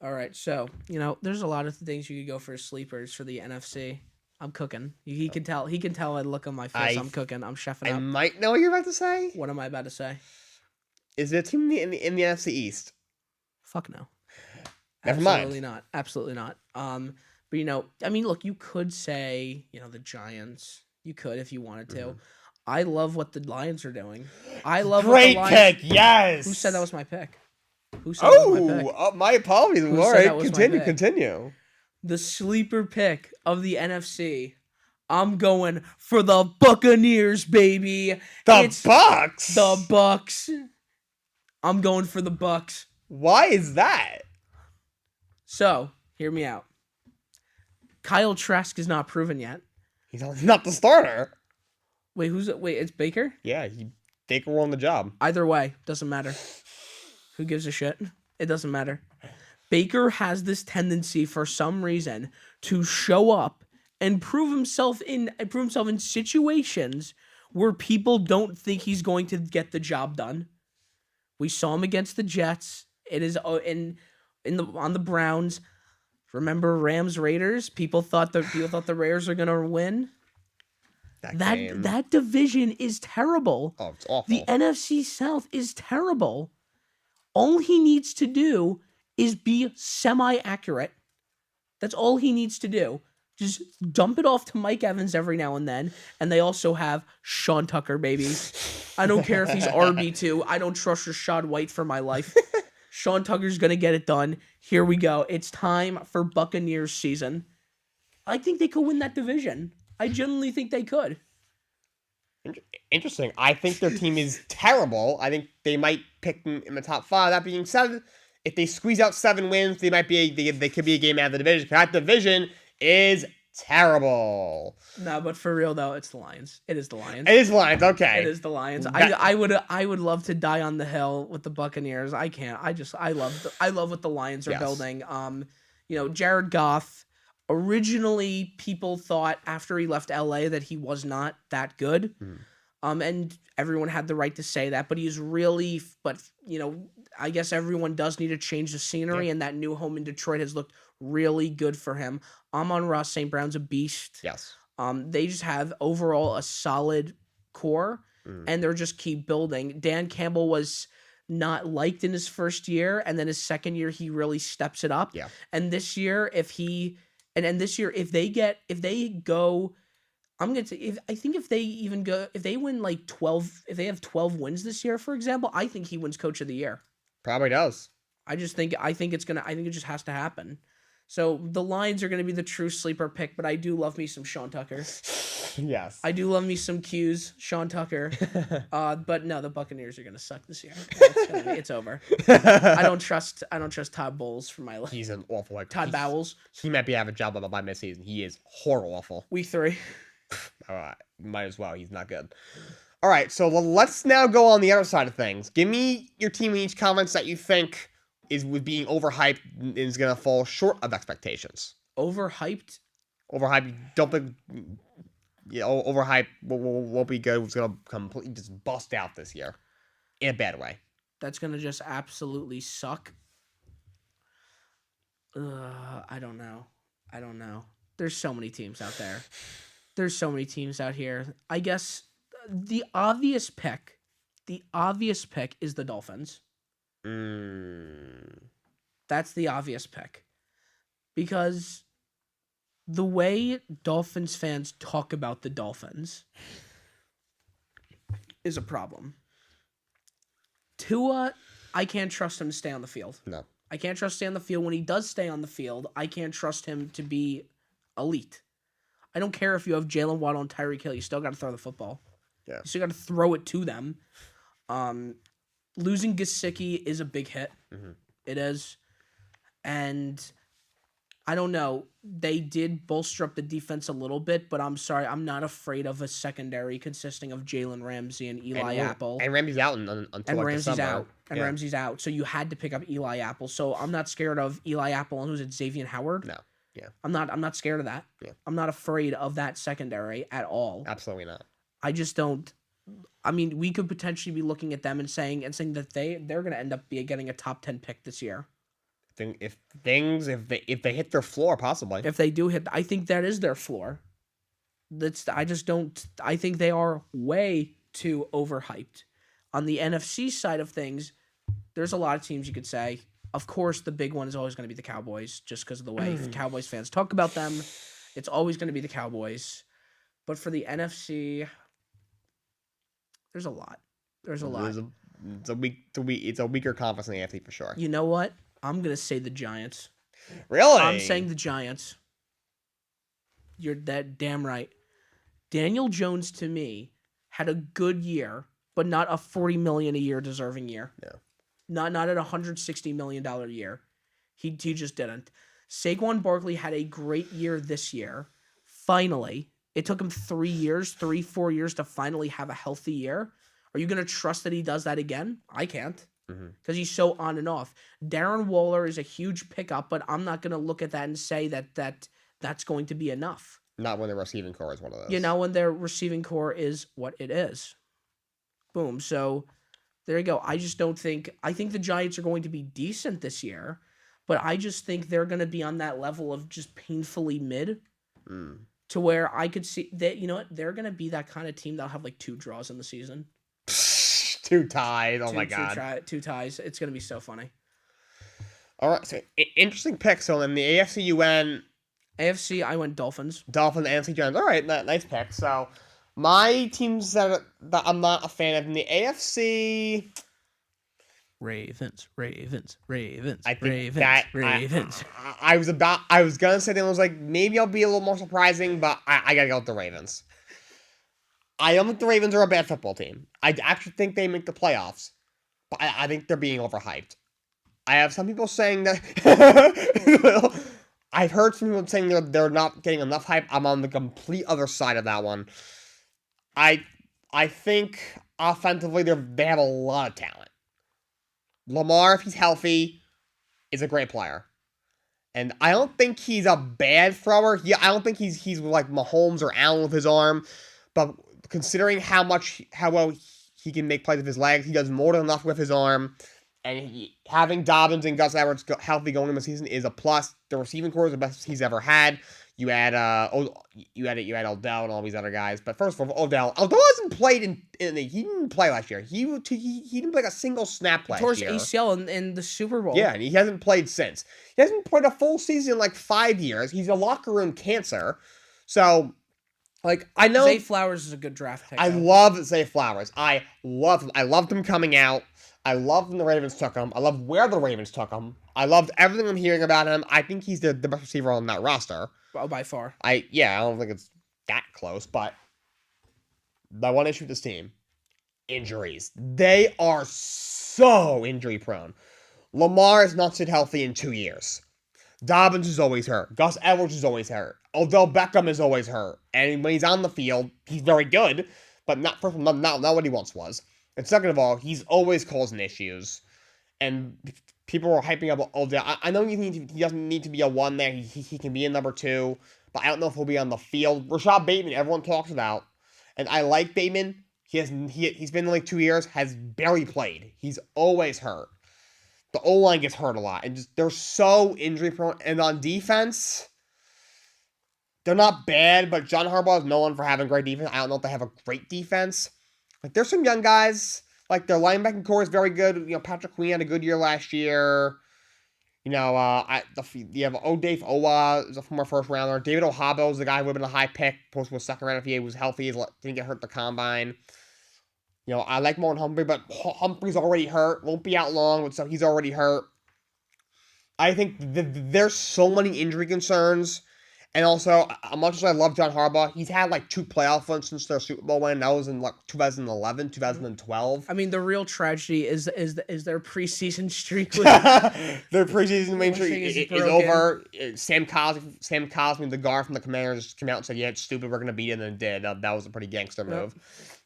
S2: All right. So, there's a lot of things you could go for sleepers for the NFC. I'm cooking. He can tell. He can tell. I look on my face. I'm cooking. I'm chefing up.
S1: I might know what you're about to say.
S2: What am I about to say?
S1: Is it a team in the NFC East?
S2: Fuck no.
S1: Never
S2: Absolutely
S1: mind.
S2: not. Absolutely not. But look, you could say, the Giants. You could if you wanted to. Mm-hmm. I love what the Lions are doing. I love
S1: great
S2: what the Lions...
S1: pick. Yes.
S2: Who said that was my pick? Who said that was my pick?
S1: My apologies. All right, continue.
S2: The sleeper pick of the NFC. I'm going for the Buccaneers, baby.
S1: The Bucks.
S2: The Bucks. I'm going for the Bucks.
S1: Why is that?
S2: So, hear me out. Kyle Trask is not proven yet.
S1: He's not the starter.
S2: Wait, it's Baker?
S1: Yeah, Baker won the job.
S2: Either way, doesn't matter. Who gives a shit? It doesn't matter. Baker has this tendency for some reason to show up and prove himself in situations where people don't think he's going to get the job done. We saw him against the Jets. It is on the Browns. Remember Rams Raiders? People thought the Raiders are gonna win. That division is terrible.
S1: Oh, it's awful.
S2: The NFC South is terrible. All he needs to do is be semi-accurate. That's all he needs to do. Just dump it off to Mike Evans every now and then. And they also have Sean Tucker, baby. I don't care if he's RB2. I don't trust Rashad White for my life. Sean Tucker's going to get it done. Here we go. It's time for Buccaneers season. I think they could win that division. I genuinely think they could.
S1: Interesting. I think their team is terrible. I think they might pick them in the top 5. That being said, if they squeeze out 7 wins, they might be they could be a game out of the division. That division is terrible.
S2: No, but for real though, it's the Lions. It is the Lions.
S1: It is Lions. Okay.
S2: It is the Lions. I would love to die on the hill with the Buccaneers. I can't. I love what the Lions are building. Jared Goff. Originally, people thought after he left LA that he was not that good. And everyone had the right to say that, but he's really, I guess everyone does need to change the scenery, and that new home in Detroit has looked really good for him. Amon-Ra St. Brown's a beast.
S1: Yes.
S2: They just have overall a solid core, and they're just keep building. Dan Campbell was not liked in his first year, and then his second year, he really steps it up.
S1: Yeah.
S2: And this year, if they go, I'm gonna say if they win like 12, if they have 12 wins this year, for example, I think he wins Coach of the Year.
S1: Probably does.
S2: I think it just has to happen. So the Lions are gonna be the true sleeper pick, but I do love me some Sean Tucker.
S1: Yes.
S2: I do love me some Q's, Sean Tucker. But no, the Buccaneers are gonna suck this year. It's over. I don't trust Todd Bowles for my life.
S1: He's an awful
S2: Todd Bowles.
S1: He might be out of a job by midseason. He is horrible awful.
S2: Week 3.
S1: All right, might as well. He's not good. All right, so let's now go on the other side of things. Give me your team in each conference that you think with being overhyped and is gonna fall short of expectations.
S2: Overhyped.
S1: Don't think. Overhyped won't be good. It's gonna completely just bust out this year, in a bad way.
S2: That's gonna just absolutely suck. I don't know. There's so many teams out there. There's so many teams out here. I guess the obvious pick is the Dolphins. That's the obvious pick. Because the way Dolphins fans talk about the Dolphins is a problem. Tua, I can't trust him to stay on the field.
S1: No.
S2: I can't trust him to stay on the field. When he does stay on the field, I can't trust him to be elite. I don't care if you have Jalen Waddle and Tyreek Hill. You still got to throw the football.
S1: Yeah.
S2: You still got to throw it to them. Losing Gesicki is a big hit. It is. And I don't know. They did bolster up the defense a little bit, but I'm sorry. I'm not afraid of a secondary consisting of Jalen Ramsey and Eli Apple.
S1: And Ramsey's out until
S2: Ramsey's out. And Ramsey's out. So you had to pick up Eli Apple. So I'm not scared of Eli Apple and who's it, Xavier Howard?
S1: No. Yeah.
S2: I'm not scared of that.
S1: Yeah.
S2: I'm not afraid of that secondary at all.
S1: Absolutely not.
S2: I just don't. I mean, we could potentially be looking at them and saying that they're going to end up getting a top 10 pick this year.
S1: If they hit their floor, possibly.
S2: If they do hit, I think that is their floor. I just don't. I think they are way too overhyped. On the NFC side of things, there's a lot of teams you could say. Of course, the big one is always going to be the Cowboys, just because of the way Cowboys fans talk about them. It's always going to be the Cowboys. But for the NFC, there's a lot. There's a lot.
S1: It's a weaker conference in the AFC for sure.
S2: You know what? I'm going to say the Giants.
S1: Really?
S2: I'm saying the Giants. You're that damn right. Daniel Jones, to me, had a good year, but not a $40 million a year deserving year.
S1: No.
S2: Not at a $160 million year. He just didn't. Saquon Barkley had a great year this year. Finally. It took him 4 years to finally have a healthy year. Are you going to trust that he does that again? I can't. Because he's so on and off. Darren Waller is a huge pickup, but I'm not going to look at that and say that's going to be enough.
S1: Not when their receiving core is one of those.
S2: You know, when their receiving core is what it is. Boom. So there you go. I think the Giants are going to be decent this year, but I just think they're going to be on that level of just painfully mid to where I could see that, you know what, they're going to be that kind of team that'll have like 2 draws in the season.
S1: 2 ties. Oh my God.
S2: 2 ties. It's going to be so funny.
S1: All right. So interesting pick. So in the AFC UN,
S2: AFC, I went Dolphins.
S1: Dolphins, NFC Giants. All right, nice pick. So, my teams that I'm not a fan of in the AFC,
S2: Ravens,
S1: I think that I was gonna say that was like maybe I'll be a little more surprising, but I gotta go with the Ravens. I don't think the Ravens are a bad football team. I actually think they make the playoffs, but I think they're being overhyped. I have some people saying that. I've heard some people saying they're not getting enough hype. I'm on the complete other side of that one. I I think offensively they have a lot of talent. Lamar, if he's healthy, is a great player. And I don't think he's a bad thrower. I don't think he's like Mahomes or Allen with his arm. But considering how well he can make plays with his legs, he does more than enough with his arm. And having Dobbins and Gus Edwards healthy going into the season is a plus. The receiving core is the best he's ever had. You add Odell and all these other guys. But first of all, Odell hasn't played he didn't play last year. He didn't play a single snap last year.
S2: He tore his ACL in the Super Bowl.
S1: Yeah, and he hasn't played since. He hasn't played a full season in like 5 years. He's a locker room cancer. So, like, I know
S2: Zay Flowers is a good draft pick.
S1: I love Zay Flowers. I loved him coming out. I love when the Ravens took him. I love where the Ravens took him. I loved everything I'm hearing about him. I think he's the best receiver on that roster.
S2: Oh, by far.
S1: I don't think it's that close, but the one issue with this team, injuries. They are so injury prone. Lamar has not stayed healthy in 2 years. Dobbins is always hurt. Gus Edwards is always hurt. Odell Beckham is always hurt. And when he's on the field, he's very good, but not what he once was. And second of all, he's always causing issues. And people are hyping up Odell. I know he doesn't need to be a 1 there. He can be a number 2, but I don't know if he'll be on the field. Rashad Bateman, everyone talks about. And I like Bateman. He's been in like 2 years, has barely played. He's always hurt. The O-line gets hurt a lot. And they're so injury prone. And on defense, they're not bad, but John Harbaugh is known for having great defense. I don't know if they have a great defense. Like, there's some young guys. Like, their linebacking core is very good. You know, Patrick Queen had a good year last year. You know, you have Dave Owa is a former first rounder. David Ohabo is the guy who would have been a high pick. Supposed to be a second round if he was healthy. Didn't get hurt at the combine. You know, I like Marlon Humphrey, but Humphrey's already hurt. Won't be out long, so he's already hurt. I think there's so many injury concerns. And also, much as I love John Harbaugh, he's had like 2 playoff wins since their Super Bowl win. That was in like 2011, 2012.
S2: I mean, the real tragedy is their preseason streak.
S1: Their preseason win streak is over. Sam Cosmi, the guard from the Commanders, came out and said, "Yeah, it's stupid. We're gonna beat it," and then did. That was a pretty gangster move.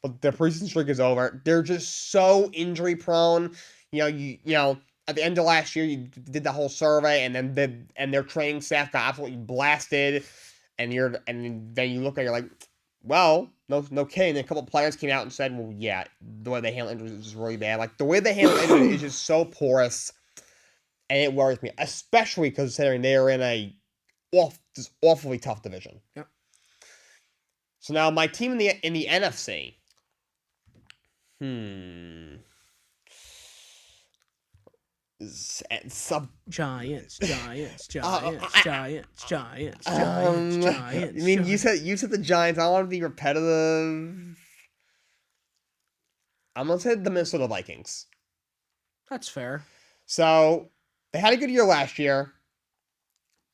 S1: But their preseason streak is over. They're just so injury prone. You know. At the end of last year, you did the whole survey, and then their training staff got absolutely blasted, and then you look at it, you're like, well, no kidding. And a couple of players came out and said, well, yeah, the way they handle injuries is really bad. Like, the way they handle injuries is just so porous, and it worries me, especially considering they are in this awfully tough division.
S2: Yep.
S1: So now my team in the NFC.
S2: Giants.
S1: I mean, you said the Giants. I want to be repetitive. I'm gonna say the Minnesota Vikings.
S2: That's fair.
S1: So they had a good year last year,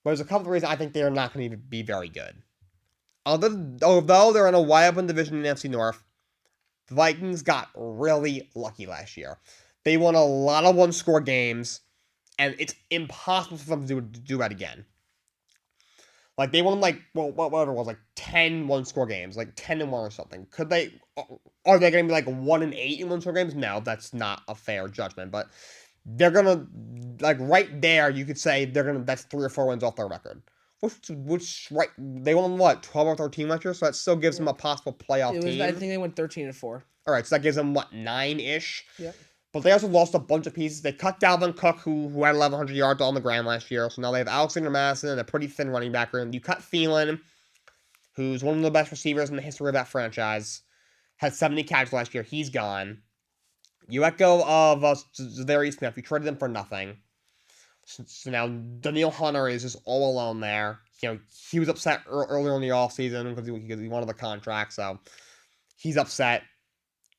S1: but there's a couple of reasons I think they're not going to be very good. Although they're in a wide open division in the NFC North, the Vikings got really lucky last year. They won a lot of one-score games, and it's impossible for them to do that again. Like, they won, like, whatever it was, like 10 one-score games, like 10-1 or something. Are they going to be like 1-8 in one-score games? No, that's not a fair judgment, but they're going to, like, right there, you could say that's 3 or 4 wins off their record. Right, they won, 12 or 13 last year, so that still gives them a possible playoff team.
S2: I think they went 13-4.
S1: All right, so that gives them, 9-ish?
S2: Yeah.
S1: But they also lost a bunch of pieces. They cut Dalvin Cook, who had 1,100 yards on the ground last year. So now they have Alexander Madison and a pretty thin running back room. You cut Thielen, who's one of the best receivers in the history of that franchise. Had 70 catches last year. He's gone. You let go of Zadarius Smith. You traded them for nothing. So now Daniil Hunter is just all alone there. He was upset earlier in the offseason because he wanted the contract, so he's upset.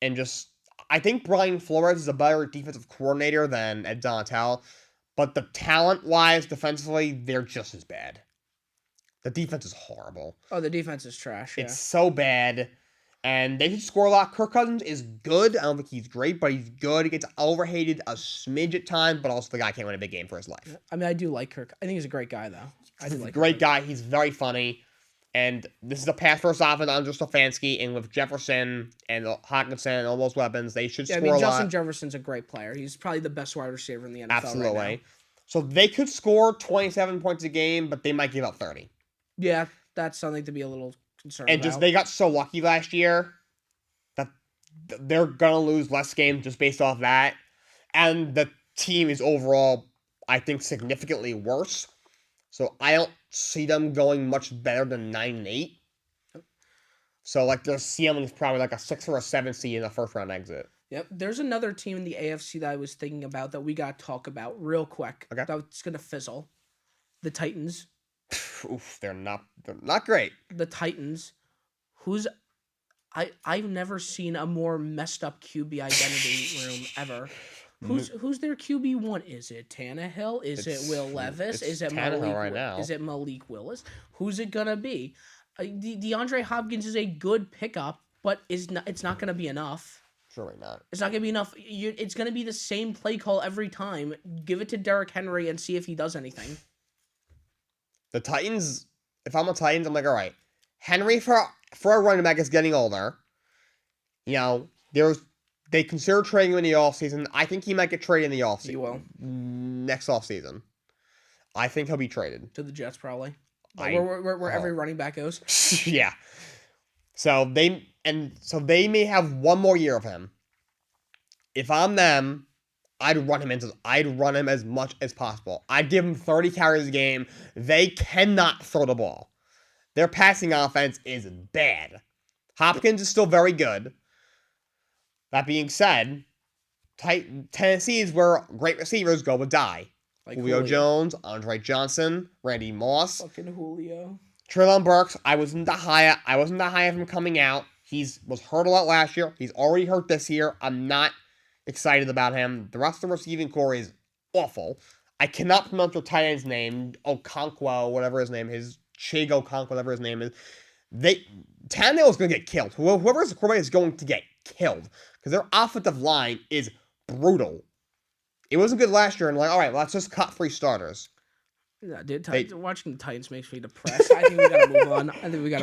S1: And just, I think Brian Flores is a better defensive coordinator than Ed Donatell, but the talent-wise, defensively, they're just as bad. The defense is horrible.
S2: Oh, the defense is trash. Yeah.
S1: It's so bad. And they should score a lot. Kirk Cousins is good. I don't think he's great, but he's good. He gets overhated a smidge at times, but also the guy can't win a big game for his life.
S2: I mean, I do like Kirk. I think he's a great guy, though. I do
S1: He's
S2: like
S1: a great
S2: Kirk.
S1: guy. He's very funny. And this is a pass-first offense under Stefanski, and with Jefferson and Hawkinson and all those weapons, they should
S2: Yeah, I
S1: score
S2: mean,
S1: a
S2: Justin
S1: lot.
S2: Jefferson's a great player. He's probably the best wide receiver in the NFL
S1: Absolutely.
S2: right now.
S1: So they could score 27 points a game, but they might give up 30.
S2: Yeah, that's something to be a little concerned
S1: And
S2: about.
S1: just they got so lucky last year that they're going to lose less games just based off that. And the team is overall, I think, significantly worse. So I don't see them going much better than 9-8. So, like, their ceiling is probably like a 6 or a 7 seed in the first round exit.
S2: Yep. There's another team in the AFC that I was thinking about that we got to talk about real quick.
S1: Okay.
S2: That's going to fizzle. The Titans.
S1: Oof, they're not great.
S2: The Titans, I've never seen a more messed up QB identity room ever. Who's their QB1? Is it Tannehill? Is it Will Levis? Is it
S1: Tannehill
S2: Malik?
S1: right now.
S2: Is it Malik Willis? Who's it gonna be? DeAndre Hopkins is a good pickup, but it's not gonna be enough.
S1: Surely not.
S2: It's not gonna be enough. It's gonna be the same play call every time. Give it to Derrick Henry and see if he does anything.
S1: The Titans, if I'm a Titans, I'm like, all right, Henry for a running back is getting older. They consider trading him in the offseason. I think he might get traded in the offseason.
S2: He will.
S1: Next offseason. I think he'll be traded.
S2: To the Jets, probably. Where every running back goes.
S1: Yeah. So they may have one more year of him. If I'm them, I'd run him as much as possible. I'd give him 30 carries a game. They cannot throw the ball. Their passing offense is bad. Hopkins is still very good. That being said, Tennessee is where great receivers go to die.
S2: Like
S1: Julio Jones, Andre Johnson, Randy Moss,
S2: fucking Julio.
S1: Treylon Burks. I wasn't that high of him coming out. He was hurt a lot last year. He's already hurt this year. I'm not excited about him. The rest of the receiving core is awful. I cannot pronounce your tight end's name, Okonkwo, whatever his name is, Chig Okonkwo, whatever his name is. Tannehill is going to get killed. Whoever is the quarterback is going to get killed because their offensive line is brutal. It wasn't good last year, and all right, let's just cut 3 starters.
S2: Yeah, dude, watching the Titans makes me depressed. I think we gotta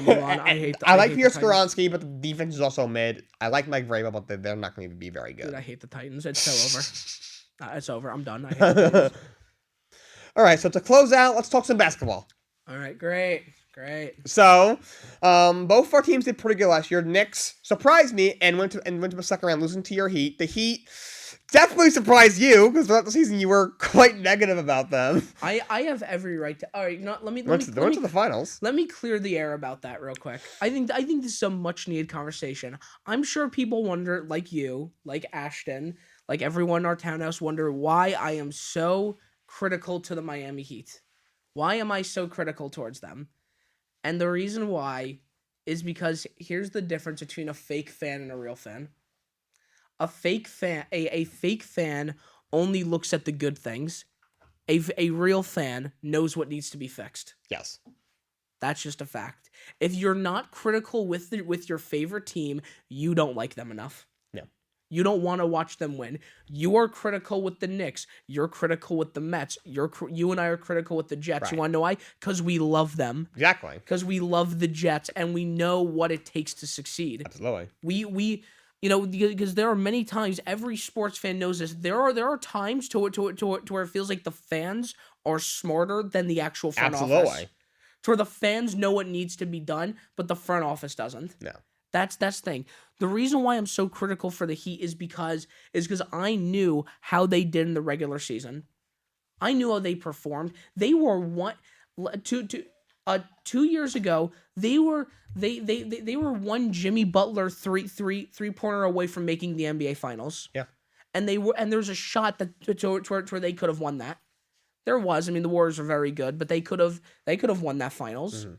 S2: move on. I
S1: like Pierre Skoronsky, but the defense is also mid. I like Mike Vrabel, but they're not going to be very good.
S2: Dude, I hate the Titans. It's so over. It's over. I'm done. I hate the Titans.
S1: All right, so to close out, let's talk some basketball.
S2: All right, great.
S1: So, both our teams did pretty good last year. Knicks surprised me and went to the second round, losing to your Heat. The Heat definitely surprised you because throughout the season you were quite negative about them.
S2: I have every right to. All right, let me
S1: went to the finals.
S2: Let me clear the air about that real quick. I think this is a much needed conversation. I'm sure people wonder, like you, like Ashton, like everyone in our townhouse, wonder why I am so critical to the Miami Heat. Why am I so critical towards them? And the reason why is because here's the difference between a fake fan and a real fan. A fake fan only looks at the good things. A real fan knows what needs to be fixed.
S1: Yes.
S2: That's just a fact. If you're not critical with your favorite team, you don't like them enough.
S1: No.
S2: You don't want to watch them win. You are critical with the Knicks. You're critical with the Mets. You and I are critical with the Jets.
S1: Right.
S2: You want to know why? Because we love them.
S1: Exactly.
S2: Because we love the Jets and we know what it takes to succeed.
S1: Absolutely.
S2: We because there are many times, every sports fan knows this. There are times to where it feels like the fans are smarter than the actual front office. To where the fans know what needs to be done, but the front office doesn't.
S1: No.
S2: That's the thing. The reason why I'm so critical for the Heat is because I knew how they did in the regular season. I knew how they performed. They were 2 years ago. They were one Jimmy Butler three-pointer away from making the NBA Finals.
S1: Yeah.
S2: And there's a shot that to where they could have won that. There was. I mean, the Warriors are very good, but they could have won that finals.
S1: Mhm.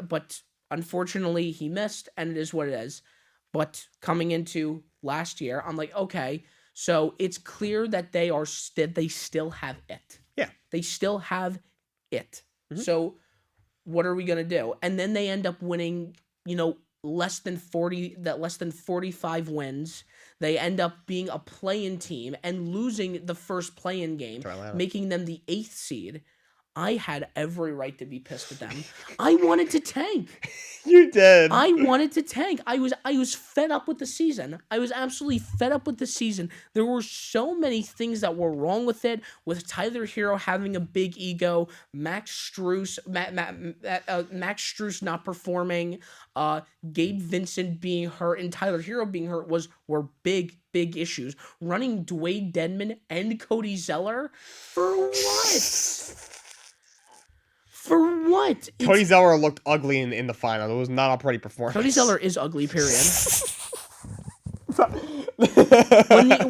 S2: But unfortunately he missed, and it is what it is. But coming into last year, I'm like, okay, so it's clear that they still have it.
S1: Yeah.
S2: They still have it.
S1: Mhm.
S2: So what are we gonna do? And then they end up winning, less than 45 wins. They end up being a play-in team and losing the first play-in game, making them the 8th seed. I had every right to be pissed at them. I wanted to tank.
S1: You did.
S2: I wanted to tank. I was fed up with the season. I was absolutely fed up with the season. There were so many things that were wrong with it. With Tyler Hero having a big ego, Max Strus not performing, Gabe Vincent being hurt, and Tyler Hero being hurt were big issues. Running Dwayne Dedman and Cody Zeller for what? For what?
S1: Cody Zeller looked ugly in the final. It was not a pretty performance.
S2: Cody Zeller is ugly, period.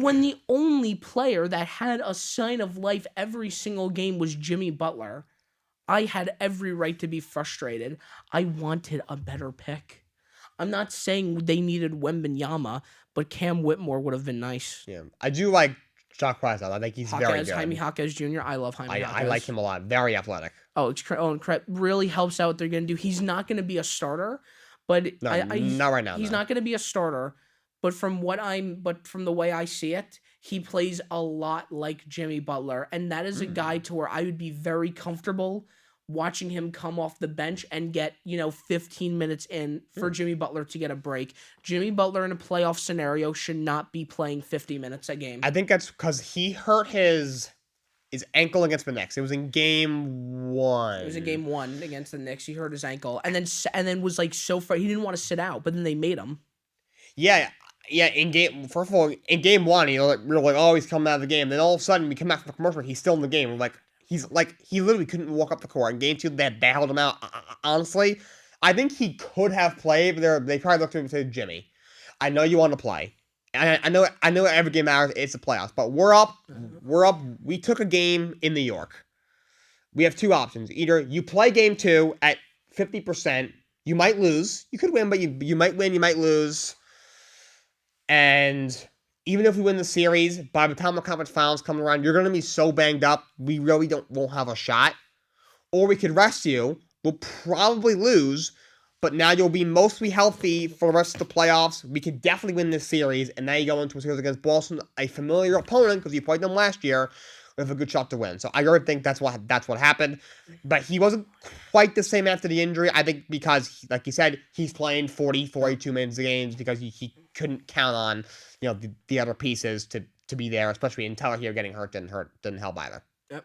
S2: when the only player that had a sign of life every single game was Jimmy Butler, I had every right to be frustrated. I wanted a better pick. I'm not saying they needed Wembanyama, but Cam Whitmore would have been nice.
S1: Yeah, I do like Jock Price. I think he's very good.
S2: Jaime Jaquez Jr. I love Jaime Jaquez.
S1: I like him a lot. Very athletic.
S2: Really helps out what they're going to do. He's not going to be a starter, but
S1: not right now.
S2: He's not going to be a starter, but from the way I see it, he plays a lot like Jimmy Butler, and that is a guy to where I would be very comfortable watching him come off the bench and get 15 minutes in for Jimmy Butler to get a break. Jimmy Butler in a playoff scenario should not be playing 50 minutes a game.
S1: I think that's because he hurt his ankle against the Knicks. It was in game 1.
S2: It was in game 1 against the Knicks. He hurt his ankle, and then was like so far he didn't want to sit out, but then they made him.
S1: Yeah. First of all, in game 1, we were like, oh, he's coming out of the game. Then all of a sudden, we come back from the commercial, he's still in the game. We're like, he literally couldn't walk up the court. In game 2, they held him out. Honestly, I think he could have played, but they probably looked at him and said, Jimmy, I know you want to play. I know every game matters. It's the playoffs, but we're up. We took a game in New York. We have 2 options. Either you play game 2 at 50%. You might lose. You could win, but you might win. You might lose. And even if we win the series, by the time the conference finals come around, you're going to be so banged up, we really won't have a shot. Or we could rest you. We'll probably lose, but now you'll be mostly healthy for the rest of the playoffs. We could definitely win this series, and now you go into a series against Boston, a familiar opponent, because you played them last year, with a good shot to win. So I really think that's what happened. But he wasn't quite the same after the injury. I think because, like you said, he's playing 40, 42 minutes of games because he couldn't count on the other pieces to be there, especially in Tyler Hero getting hurt didn't help either.
S2: Yep.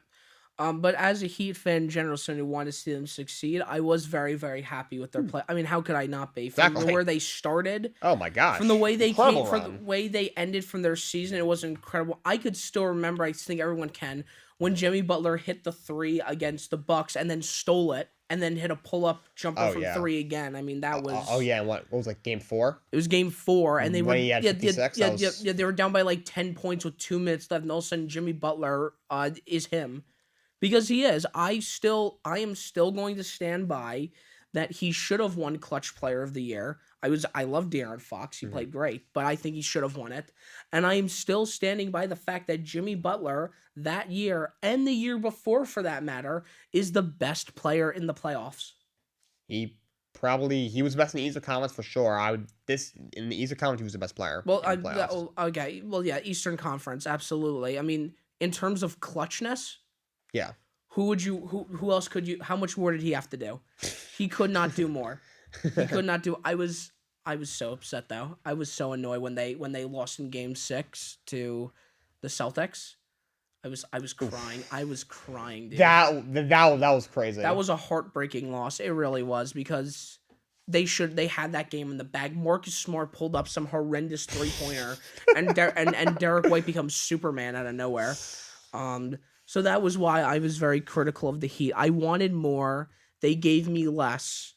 S2: But as a Heat fan, general son who wanted to see them succeed, I was very, very happy with their play. I mean, how could I not be? From where they started,
S1: oh my gosh,
S2: from the way they came, from the way they ended from their season, it was incredible. I could still remember. I think everyone can, when Jimmy Butler hit the 3 against the Bucks and then stole it and then hit a pull-up jumper from 3 again. I mean, that was...
S1: Oh, yeah, and what was like game 4?
S2: It was game 4, and they were...
S1: He had 56,
S2: they were down by like 10 points with 2 minutes left, and all of a sudden Jimmy Butler is him. Because he is. I am still going to stand by that he should have won Clutch Player of the Year. I love De'Aaron Fox. He played great, but I think he should have won it. And I am still standing by the fact that Jimmy Butler that year and the year before, for that matter, is the best player in the playoffs.
S1: He was best in the Eastern Conference for sure. In the Eastern Conference he was the best player.
S2: Well, okay. Well, yeah, Eastern Conference, absolutely. I mean, in terms of clutchness,
S1: yeah.
S2: Who else could you? How much more did he have to do? He could not do more. He could not do. I was so upset though. I was so annoyed when they lost in Game 6 to the Celtics. I was crying. I was crying, dude.
S1: That was crazy.
S2: That was a heartbreaking loss. It really was, because they had that game in the bag. Marcus Smart pulled up some horrendous 3-pointer, and Derek White becomes Superman out of nowhere. So that was why I was very critical of the Heat. I wanted more. They gave me less.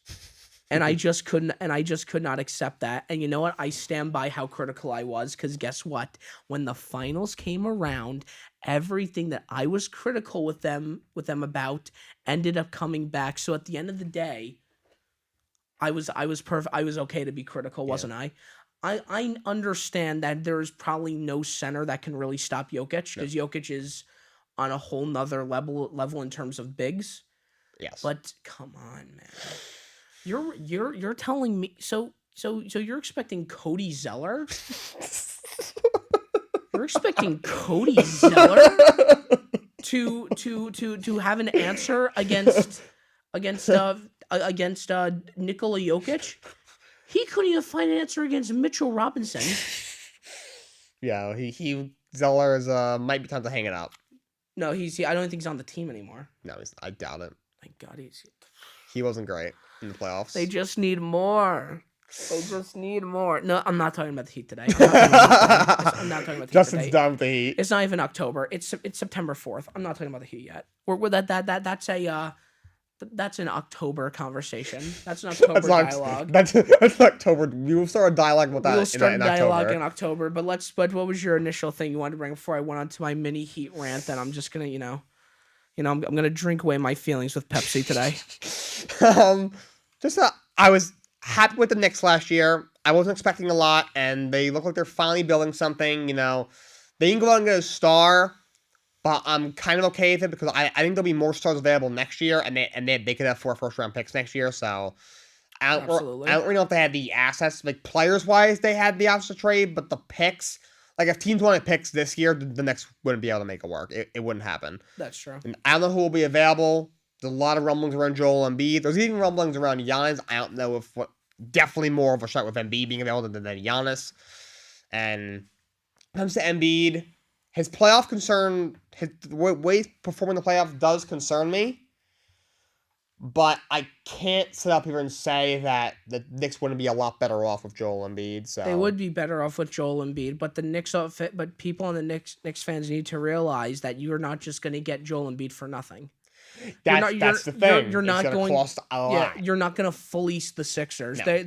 S2: And I just couldn't, and I just could not accept that. And you know what? I stand by how critical I was, because guess what? When the finals came around, everything that I was critical with them about ended up coming back. So at the end of the day, I was perfect. I was okay to be critical,
S1: Yeah.
S2: wasn't I? I understand that there's probably no center that can really stop Jokic, because Jokic is on a whole nother level in terms of bigs.
S1: Yes.
S2: But come on, man. You're telling me so you're expecting Cody Zeller? You're expecting Cody Zeller to have an answer against Nikola Jokic? He couldn't even find an answer against Mitchell Robinson.
S1: Yeah, he Zeller is might be time to hang it up.
S2: No, I don't think he's on the team anymore.
S1: No, I doubt it.
S2: Thank God
S1: He wasn't great in the playoffs.
S2: They just need more. They just need more. No, I'm not talking about the Heat today. I'm not talking about the Heat
S1: Justin's
S2: today.
S1: done with the Heat.
S2: It's not even October. It's September 4th. I'm not talking about the Heat yet. That's an October conversation. That's an October dialogue.
S1: That's October. We will start a dialogue with that.
S2: We'll start
S1: in
S2: a dialogue
S1: October.
S2: in October. But what was your initial thing you wanted to bring before I went on to my mini Heat rant? And I'm just gonna, I'm gonna drink away my feelings with Pepsi today.
S1: I was happy with the Knicks last year. I wasn't expecting a lot, and they look like they're finally building something. They didn't go out and get a star, but I'm kind of okay with it, because I think there'll be more stars available next year, and they could have 4 first-round picks next year. So I don't really know if they had the assets, like players-wise, they had the assets to trade, but the picks, like if teams wanted picks this year, the Knicks wouldn't be able to make it work. It wouldn't happen.
S2: That's true.
S1: And I don't know who will be available. There's a lot of rumblings around Joel Embiid. There's even rumblings around Giannis. I don't know if definitely more of a shot with Embiid being available than Giannis. And when it comes to Embiid, his playoff concern, the way he's performing in the playoffs does concern me. But I can't sit up here and say that the Knicks wouldn't be a lot better off with Joel Embiid. So
S2: they would be better off with Joel Embiid, but but people on the Knicks fans need to realize that you're not just going to get Joel Embiid for nothing.
S1: That's the thing.
S2: You're not going to
S1: cost a lot.
S2: Yeah, you're not going to fleece the Sixers.
S1: No.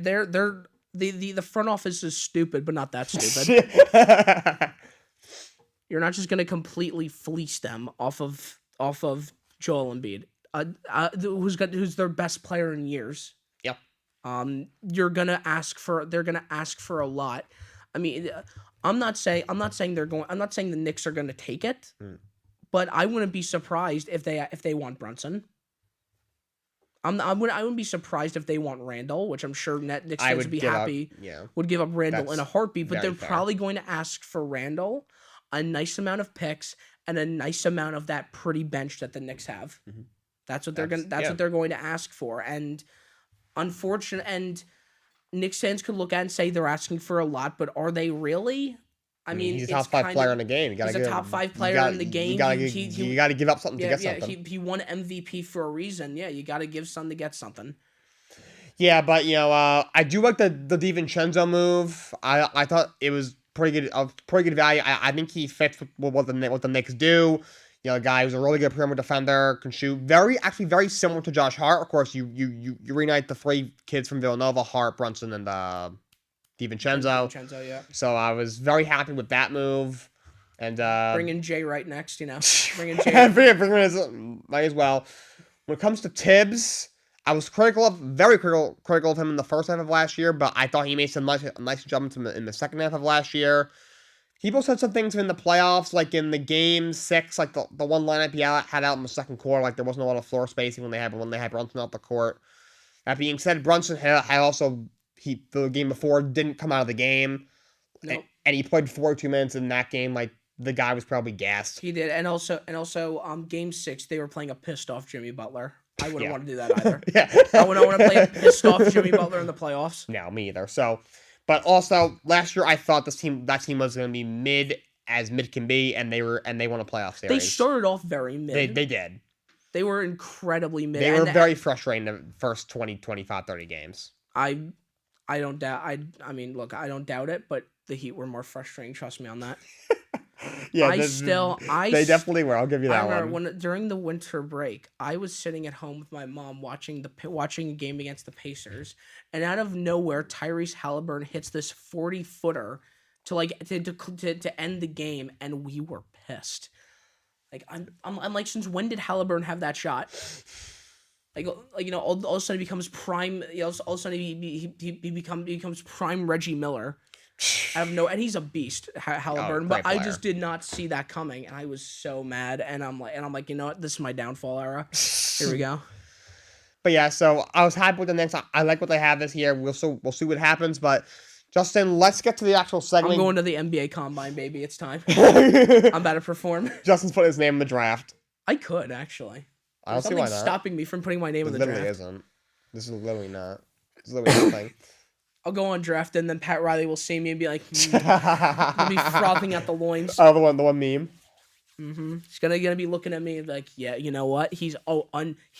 S2: The front office is stupid, but not that stupid. You're not just going to completely fleece them off of Joel Embiid, who's their best player in years.
S1: Yep.
S2: They're gonna ask for a lot. I mean, I'm not saying the Knicks are gonna take it, but I wouldn't be surprised if they want Brunson. I wouldn't be surprised if they want Randall, which I'm sure Knicks fans would be happy. Would give up Randall in a heartbeat, but they're probably going to ask for Randall, a nice amount of picks, and a nice amount of that pretty bench that the Knicks have. Mm-hmm. That's what they're going to ask for, and Knicks fans could look at and say they're asking for a lot, but are they really? I mean,
S1: he's a top 5 player in the game.
S2: He's a top 5 player in the game.
S1: You got to give up something to get something.
S2: He won MVP for a reason. Yeah, you got to give something to get something.
S1: Yeah, but I do like the DiVincenzo move. I thought it was pretty good value. I think he fits with what the Knicks do. A guy who's a really good perimeter defender, can shoot very similar to Josh Hart. Of course, you reunite the 3 kids from Villanova: Hart, Brunson, and DiVincenzo.
S2: Yeah.
S1: So I was very happy with that move. And
S2: bringing Jay right next, bringing Jay.
S1: Might as well. When it comes to Tibbs, I was very critical of him in the first half of last year, but I thought he made some nice adjustments in the second half of last year. He both said some things in the playoffs, like in the game 6, like the one lineup he had out in the second quarter, like there wasn't a lot of floor spacing when they had Brunson out the court. That being said, Brunson had also the game before didn't come out of the game,
S2: nope.
S1: and he played 42 minutes in that game. Like the guy was probably gassed.
S2: He did, and also game 6 they were playing a pissed off Jimmy Butler. I wouldn't want to do that either. I wouldn't want to play a pissed off Jimmy Butler in the playoffs.
S1: No, me either. So. But also, last year I thought that team was going to be mid can be, and they won a playoff series.
S2: They started off very mid.
S1: They did.
S2: They were incredibly mid.
S1: They were very frustrating the first 20, 25, 30 games.
S2: I don't doubt. I mean, look, I don't doubt it, but the Heat were more frustrating. Trust me on that.
S1: Yeah,
S2: I still,
S1: they definitely were. I'll give you
S2: I
S1: that
S2: remember
S1: one.
S2: when during the winter break, I was sitting at home with my mom watching a game against the Pacers, and out of nowhere, Tyrese Halliburton hits this 40-footer to like to end the game, and we were pissed. Like I'm like, since when did Halliburton have that shot? Like all of a sudden he becomes prime. All of a sudden he becomes prime Reggie Miller. I have no, and he's a beast,
S1: Oh,
S2: Halliburton. But
S1: great
S2: I
S1: player.
S2: just did not see that coming, and I was so mad. And I'm like, you know what? This is my downfall era. Here we go.
S1: But yeah, so I was happy with the Knicks. I like what they have this year. We'll see what happens. But Justin, let's get to the actual
S2: I'm
S1: segment.
S2: going to the NBA Combine, baby. It's time. I'm about to perform.
S1: Justin's put his name in the draft.
S2: I could actually.
S1: I don't
S2: There's
S1: see why
S2: nothing
S1: not.
S2: stopping me from putting my name in the
S1: literally
S2: draft.
S1: isn't. This is literally not. This is literally nothing.
S2: I'll go on draft, and then Pat Riley will see me and be like, he'll be frothing at the loins.
S1: Oh, the one meme.
S2: He's gonna be looking at me and be like, yeah, you know what? He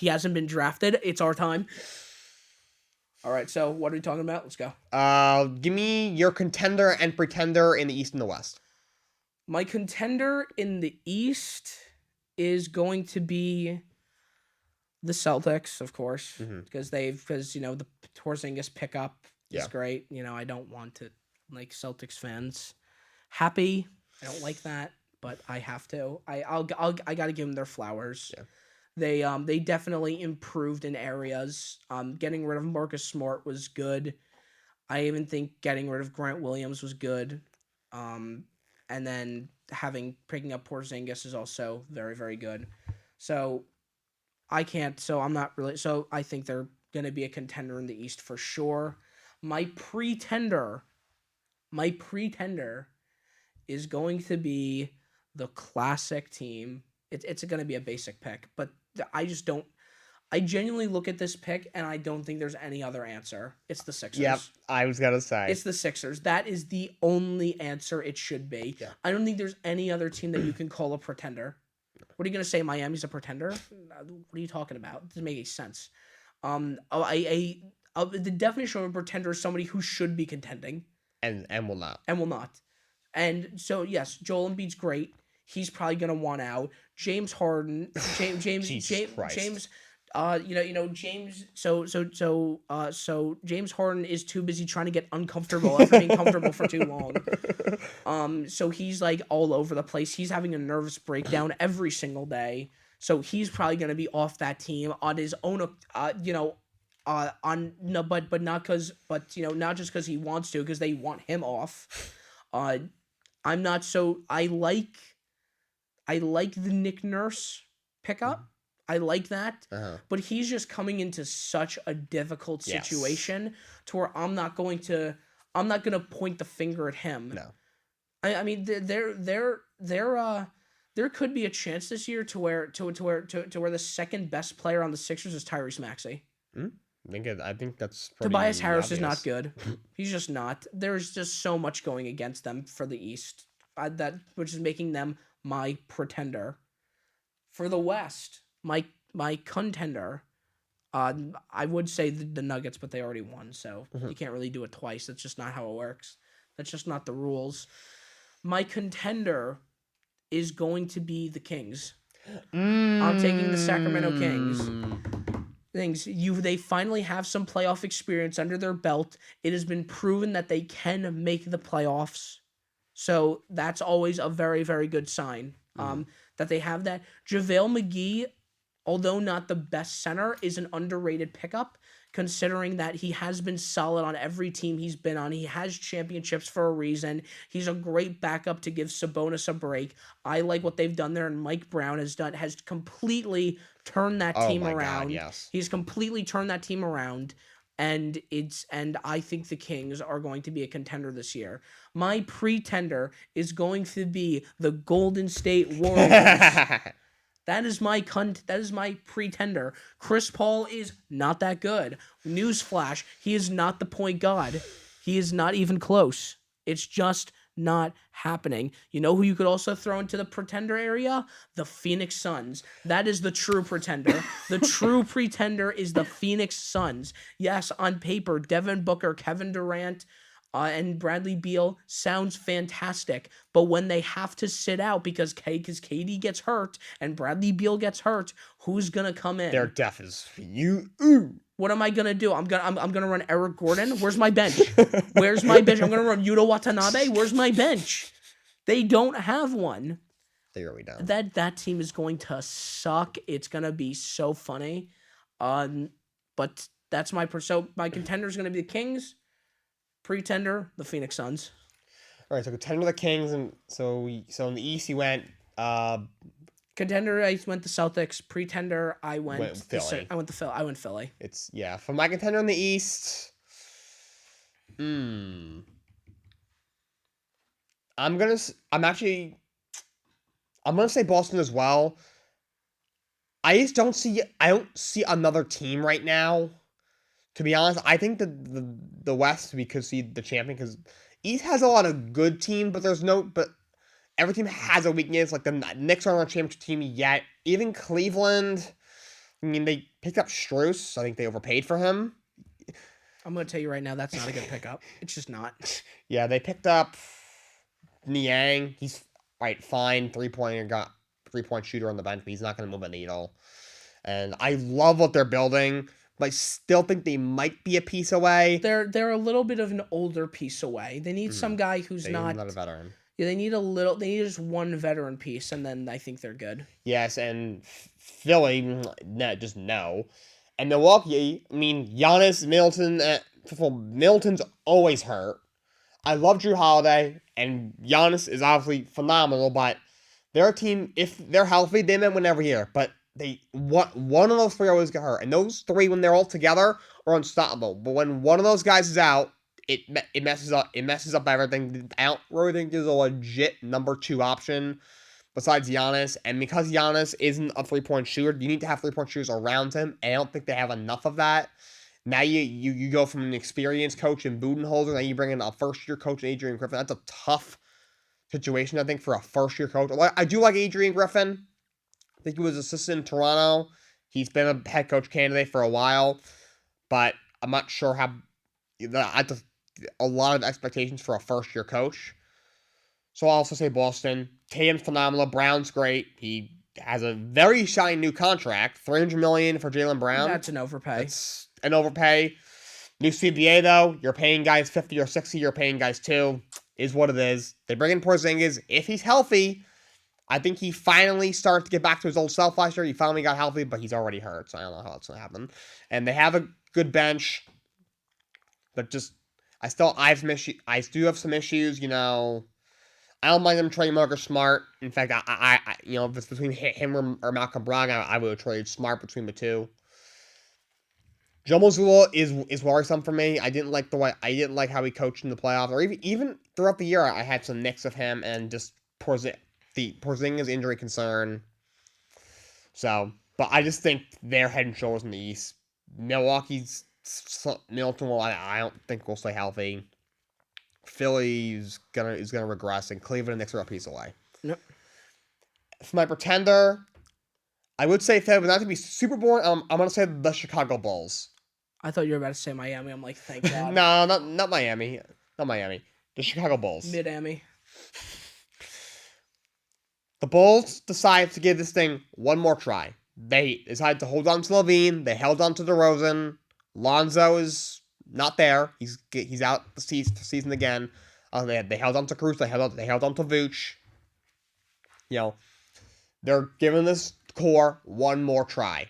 S2: hasn't been drafted. It's our time. All right, so what are we talking about? Let's go.
S1: Give me your contender and pretender in the East and the West.
S2: My contender in the East is going to be the Celtics, of course, because the Porzingis pickup is great. I don't want to, like, Celtics fans happy. I don't like that, but I have to. I got to give them their flowers. Yeah. They definitely improved in areas. Getting rid of Marcus Smart was good. I even think getting rid of Grant Williams was good. And then picking up Porzingis is also very, very good. So I think they're going to be a contender in the East for sure. My pretender is going to be the classic team. It's going to be a basic pick, but I genuinely look at this pick and I don't think there's any other answer. It's the Sixers.
S1: Yep, I was going to say.
S2: It's the Sixers. That is the only answer it should be. Yeah. I don't think there's any other team that you can call a pretender. What are you going to say, Miami's a pretender? What are you talking about? It doesn't make any sense. The definition of a pretender is somebody who should be contending.
S1: And will not.
S2: And will not. And so, yes, Joel Embiid's great. He's probably going to want out. James Harden. James. So James Harden is too busy trying to get uncomfortable after being comfortable for too long. So he's like all over the place. He's having a nervous breakdown every single day. So he's probably going to be off that team on his own. But not just because he wants to, because they want him off. I'm not so. I like the Nick Nurse pickup. I like that, but he's just coming into such a difficult situation to where I'm not going to point the finger at him. No, I mean there could be a chance this year to where the second best player on the Sixers is Tyrese Maxey.
S1: I think that's pretty
S2: Tobias Harris
S1: obvious.
S2: is not good. He's just not. There's just so much going against them for the East, which is making them my pretender. For the West, my contender, I would say the Nuggets, but they already won, so you can't really do it twice. That's just not how it works. That's just not the rules. My contender is going to be the Kings. I'm taking the Sacramento Kings. They finally have some playoff experience under their belt. It has been proven that they can make the playoffs. So that's always a very, very good sign. That they have that. JaVale McGee, although not the best center, is an underrated pickup, considering that he has been solid on every team he's been on. He has championships for a reason. He's a great backup to give Sabonis a break. I like what they've done there, and Mike Brown has completely turned that team around.
S1: God, yes.
S2: He's completely turned that team around. And I think the Kings are going to be a contender this year. My pretender is going to be the Golden State Warriors. That is my pretender. Chris Paul is not that good. Newsflash, he is not the point guard. He is not even close. It's just not happening. You know who you could also throw into the pretender area? The Phoenix Suns. That is the true pretender. The true pretender is the Phoenix Suns. Yes, on paper, Devin Booker, Kevin Durant, And Bradley Beal sounds fantastic, but when they have to sit out because KD gets hurt and Bradley Beal gets hurt, who's gonna come in?
S1: Their depth is you. Ooh.
S2: What am I gonna do? I'm gonna run Eric Gordon. Where's my bench? Where's my bench? I'm gonna run Yuta Watanabe. Where's my bench? They don't have one.
S1: They really don't.
S2: That team is going to suck. It's gonna be so funny. But that's my contender is gonna be the Kings. Pretender, the Phoenix Suns.
S1: All right, so contender the Kings, and so in the East he went.
S2: Contender, I went the Celtics. Pretender, I went
S1: Philly.
S2: I went Philly.
S1: It's for my contender in the East. I'm gonna say Boston as well. I don't see another team right now. To be honest, I think the West we could see the champion because East has a lot of good teams, but every team has a weakness. Like the Knicks aren't on a championship team yet. Even Cleveland, I mean, they picked up Strus. I think they overpaid for him.
S2: I'm gonna tell you right now, that's not a good pickup. It's just not.
S1: Yeah, they picked up Niang. He's fine 3-point shooter on the bench, but he's not gonna move a needle. And I love what they're building. But I still think they might be a piece away.
S2: They're a little bit of an older piece away. They need some guy who's not
S1: a veteran.
S2: Yeah, they need just one veteran piece, and then I think they're good.
S1: Yes, and Philly, just no. And Milwaukee, I mean, Giannis, Middleton, Middleton's always hurt. I love Drew Holiday, and Giannis is obviously phenomenal, but they're a team, if they're healthy, they might win every year, but one of those three always get hurt, and those three, when they're all together, are unstoppable. But when one of those guys is out, it messes up everything. I don't really think there's a legit number 2 option besides Giannis, and because Giannis isn't a 3-point shooter, you need to have 3-point shooters around him, and I don't think they have enough of that. Now you go from an experienced coach in Budenholzer, now you bring in a first-year coach in Adrian Griffin. That's a tough situation, I think, for a first-year coach. I do like Adrian Griffin. I think he was assistant in Toronto. He's been a head coach candidate for a while, but I'm not sure how. A lot of expectations for a first-year coach. So I'll also say Boston. Tatum's phenomenal. Brown's great. He has a very shiny new contract. $300 million for Jaylen Brown.
S2: That's an overpay.
S1: That's an overpay. New CBA, though. You're paying guys 50 or 60. You're paying guys 2. Is what it is. They bring in Porzingis. If he's healthy, I think he finally started to get back to his old self last year. He finally got healthy, but he's already hurt, so I don't know how that's going to happen. And they have a good bench, but just, I do have some issues, I don't mind them trading Marcus Smart. In fact, I if it's between him or Malcolm Brogdon, I would have traded Smart between the two. Joe Mazzulla is worrisome for me. I didn't like how he coached in the playoffs, or even throughout the year. I had some nicks of him and just the Porzingis injury concern. So, but I just think they're head and shoulders in the East. Milton I don't think will stay healthy. Philly's gonna regress, and Cleveland and Knicks are a piece away.
S2: Yep.
S1: For my pretender, I would say Philly, but not to be super boring. I'm gonna say the Chicago Bulls.
S2: I thought you were about to say Miami. I'm like, thank God.
S1: No, not Miami. Not Miami. The Chicago Bulls.
S2: Mid-Ami.
S1: The Bulls decided to give this thing one more try. They decided to hold on to Levine. They held on to DeRozan. Lonzo is not there. He's out the season again. They held on to Cruz. They held on to Vooch. They're giving this core one more try.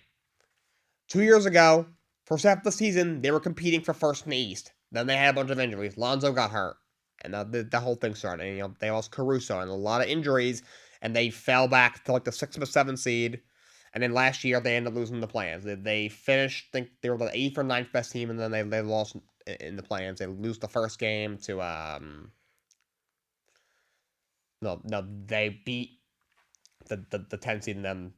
S1: 2 years ago, first half of the season, they were competing for first in the East. Then they had a bunch of injuries. Lonzo got hurt, and the whole thing started. And, they lost Caruso and a lot of injuries. And they fell back to the 6th or 7th seed. And then last year, they ended up losing the plans. They finished, I think they were the 8th or 9th best team, and then they lost in the plans. They lose the first game to, they beat the 10th seed, and then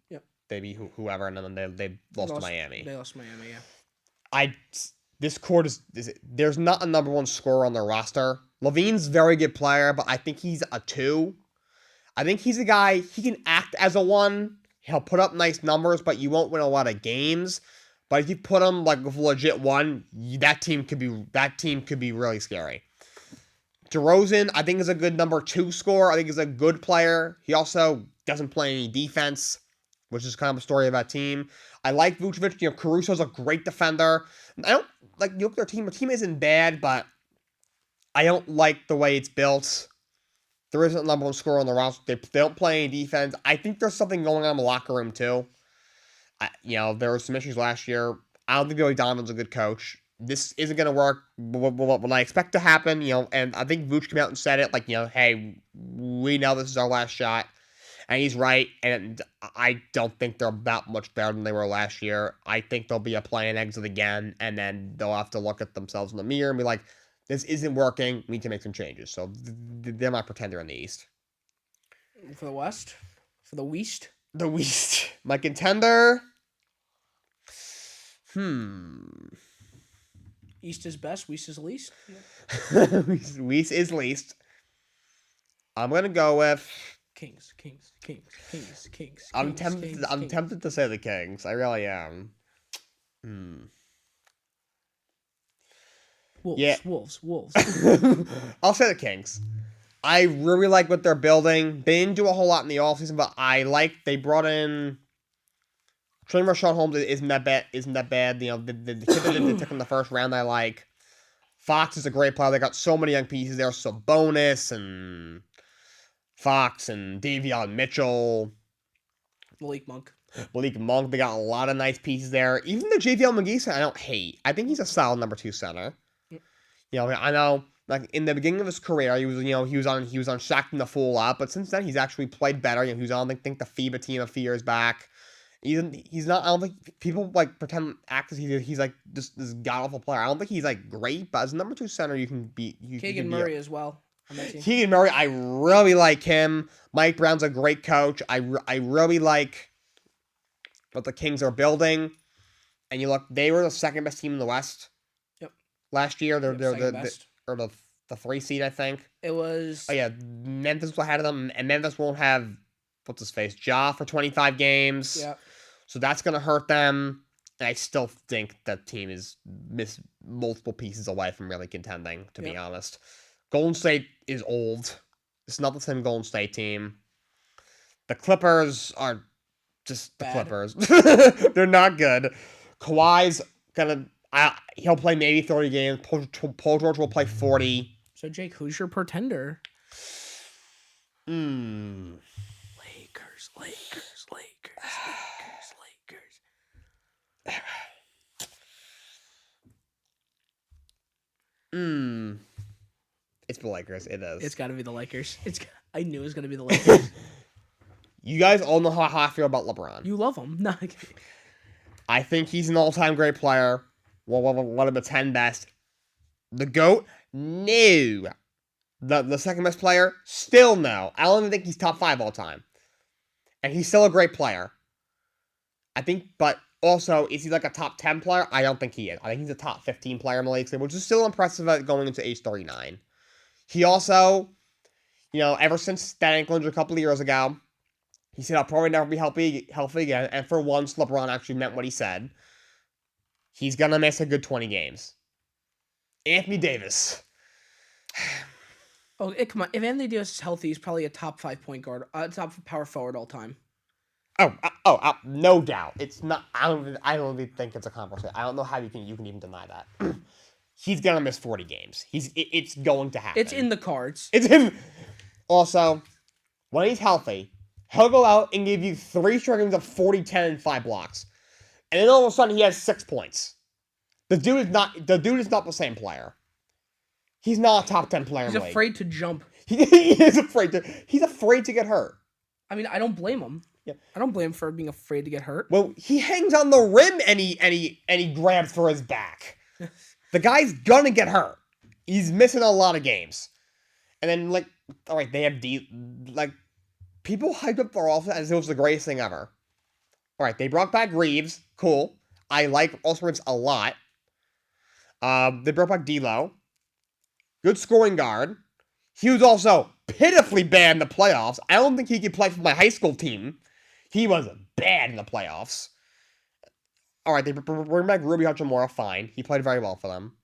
S1: they beat whoever, and then they lost to Miami.
S2: They lost Miami, yeah.
S1: This court there's not a number 1 scorer on their roster. Levine's a very good player, but I think he's a 2. I think he's a guy, he can act as a 1. He'll put up nice numbers, but you won't win a lot of games. But if you put him with legit 1, that team could be really scary. DeRozan, I think, is a good number 2 scorer. I think he's a good player. He also doesn't play any defense, which is kind of a story of that team. I like Vucevic. Caruso's a great defender. I don't like you look at their team. Their team isn't bad, but I don't like the way it's built. There isn't a number 1 scorer on the roster. They don't play any defense. I think there's something going on in the locker room too. There were some issues last year. I don't think Billy Donovan's a good coach. This isn't going to work. What I expect to happen, and I think Vooch came out and said it, hey, we know this is our last shot. And he's right, and I don't think they're that much better than they were last year. I think they'll be a play-in exit again, and then they'll have to look at themselves in the mirror and be like, this isn't working. We need to make some changes. So they're my pretender in the East.
S2: For the West? For the West?
S1: The West. My contender...
S2: East is best, West is least.
S1: Yeah. West is least. I'm gonna go with
S2: Kings.
S1: I'm tempted to say the Kings. I really am.
S2: Wolves.
S1: I'll say the Kings. I really like what they're building. They didn't do a whole lot in the offseason, but they brought in Trey Rashawn Holmes isn't that bad. The kid that they took in the first round I like. Fox is a great player. They got so many young pieces there. Sabonis and Fox and Davion Mitchell.
S2: Malik Monk.
S1: They got a lot of nice pieces there. Even the JVL McGee I don't hate. I think he's a solid number 2 center. I know, like in the beginning of his career, he was on Shaqtin' the Fool up, but since then he's actually played better. He was on, I think, the FIBA team a few years back. He's not. I don't think people act as he's like just this god awful player. I don't think he's like great, but as a number 2 center, you can beat.
S2: Keegan Murray as well.
S1: Keegan Murray, I really like him. Mike Brown's a great coach. I really like what the Kings are building. And they were the 2nd best team in the West.
S2: Yep.
S1: Last year, they're the 3 seed, I think.
S2: It was.
S1: Oh yeah, Memphis will have them, and Memphis won't have what's his face, Ja for 25 games.
S2: Yeah.
S1: So that's gonna hurt them. And I still think that team is missed multiple pieces away from really contending. To be honest, Golden State is old. It's not the same Golden State team. The Clippers are just the Clippers. They're not good. Kawhi's he'll play maybe 30 games. Paul George will play 40.
S2: So Jake, who's your pretender? Lakers.
S1: It's the Lakers. It is.
S2: It's got to be the Lakers. I knew it was going to be the Lakers.
S1: You guys all know how I feel about LeBron.
S2: You love him. No,
S1: I think he's an all-time great player. One of the 10 best. The GOAT? No. The second best player? Still no. I don't even think he's top 5 all time. And he's still a great player. I think, but also, is he like a top 10 player? I don't think he is. I think he's a top 15 player in the league, which is still impressive at going into age 39. He also, ever since that ankle injury a couple of years ago, he said, I'll probably never be healthy again. And for once, LeBron actually meant what he said. He's going to miss a good 20 games. Anthony Davis.
S2: Oh, come on. If Anthony Davis is healthy, he's probably a top 5 point guard, top power forward all time.
S1: No doubt. It's not. I don't even think it's a conversation. I don't know how you can even deny that. He's gonna miss 40 games. It's going to happen.
S2: It's in the cards.
S1: It's in. Also, when he's healthy, he'll go out and give you 3 straight games of 40, 10, and 5 blocks, and then all of a sudden he has 6 points. The dude is not the same player. He's not a top 10 player.
S2: He's afraid to jump.
S1: He is afraid to. He's afraid to get hurt.
S2: I mean, I don't blame him. Yeah. I don't blame him for being afraid to get hurt.
S1: Well, he hangs on the rim and he grabs for his back. The guy's gonna get hurt. He's missing a lot of games. And then, all right, they have people hyped up their offense as it was the greatest thing ever. All right, they brought back Reeves. Cool. I like Austin Reeves a lot. They brought back D'Lo. Good scoring guard. He was also pitifully bad in the playoffs. I don't think he could play for my high school team. He was bad in the playoffs. All right, they bring back Ruby Hachimura. Fine. He played very well for them.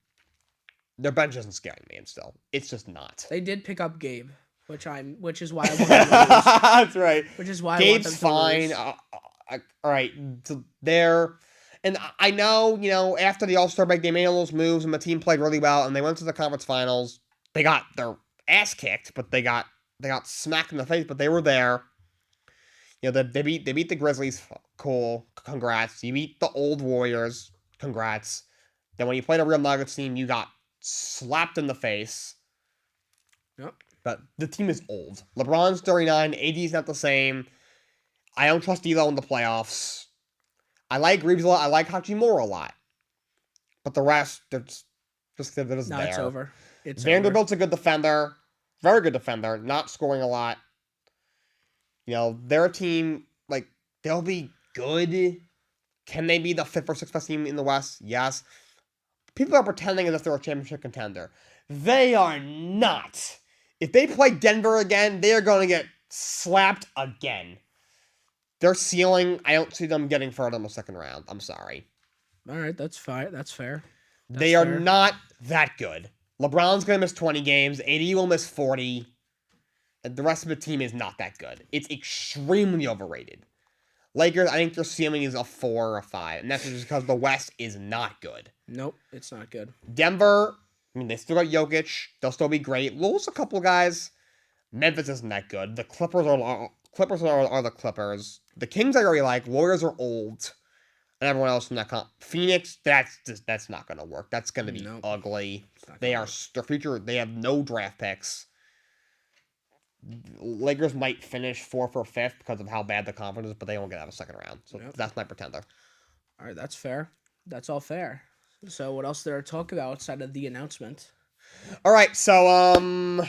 S1: their bench isn't scaring me. And still, it's just not.
S2: They did pick up Gabe, which is why I want them to lose.
S1: That's right.
S2: Which is why
S1: Gabe's
S2: I want them to
S1: fine.
S2: lose.
S1: All right, so there. And I know, after the All-Star break, they made all those moves, and the team played really well, and they went to the conference finals. They got their ass kicked, but they got smacked in the face, but they were there. They beat the Grizzlies. Cool, congrats. You beat the old Warriors. Congrats. Then when you played a real Nuggets team, you got slapped in the face.
S2: Yep.
S1: But the team is old. LeBron's 39. AD's not the same. I don't trust D'Lo in the playoffs. I like Reeves a lot. I like Hachimura a lot. But the rest, they're just there.
S2: It's over.
S1: Vanderbilt's a good defender. Very good defender. Not scoring a lot. Their team, they'll be good. Can they be the 5th or 6th best team in the West? Yes. People are pretending as if they're a championship contender. They are not. If they play Denver again, they are going to get slapped again. Their ceiling, I don't see them getting further in the second round. I'm sorry.
S2: All right, that's fine. That's fair.
S1: They are not that good. LeBron's going to miss 20 games. AD will miss 40. And the rest of the team is not that good. It's extremely overrated. Lakers, I think their ceiling is a 4 or a 5. And that's just because the West is not good.
S2: Nope, it's not good.
S1: Denver, they still got Jokic. They'll still be great. Lose a couple guys. Memphis isn't that good. The Clippers are the Clippers. The Kings I already like. Warriors are old. And everyone else in that Phoenix, that's not going to work. That's going to be ugly. Their future, they have no draft picks. Lakers might finish 4th or 5th because of how bad the conference is, but they won't get out of a second round. So that's my pretender.
S2: All right, that's fair. That's all fair. So what else is there to talk about outside of the announcement?
S1: All right, so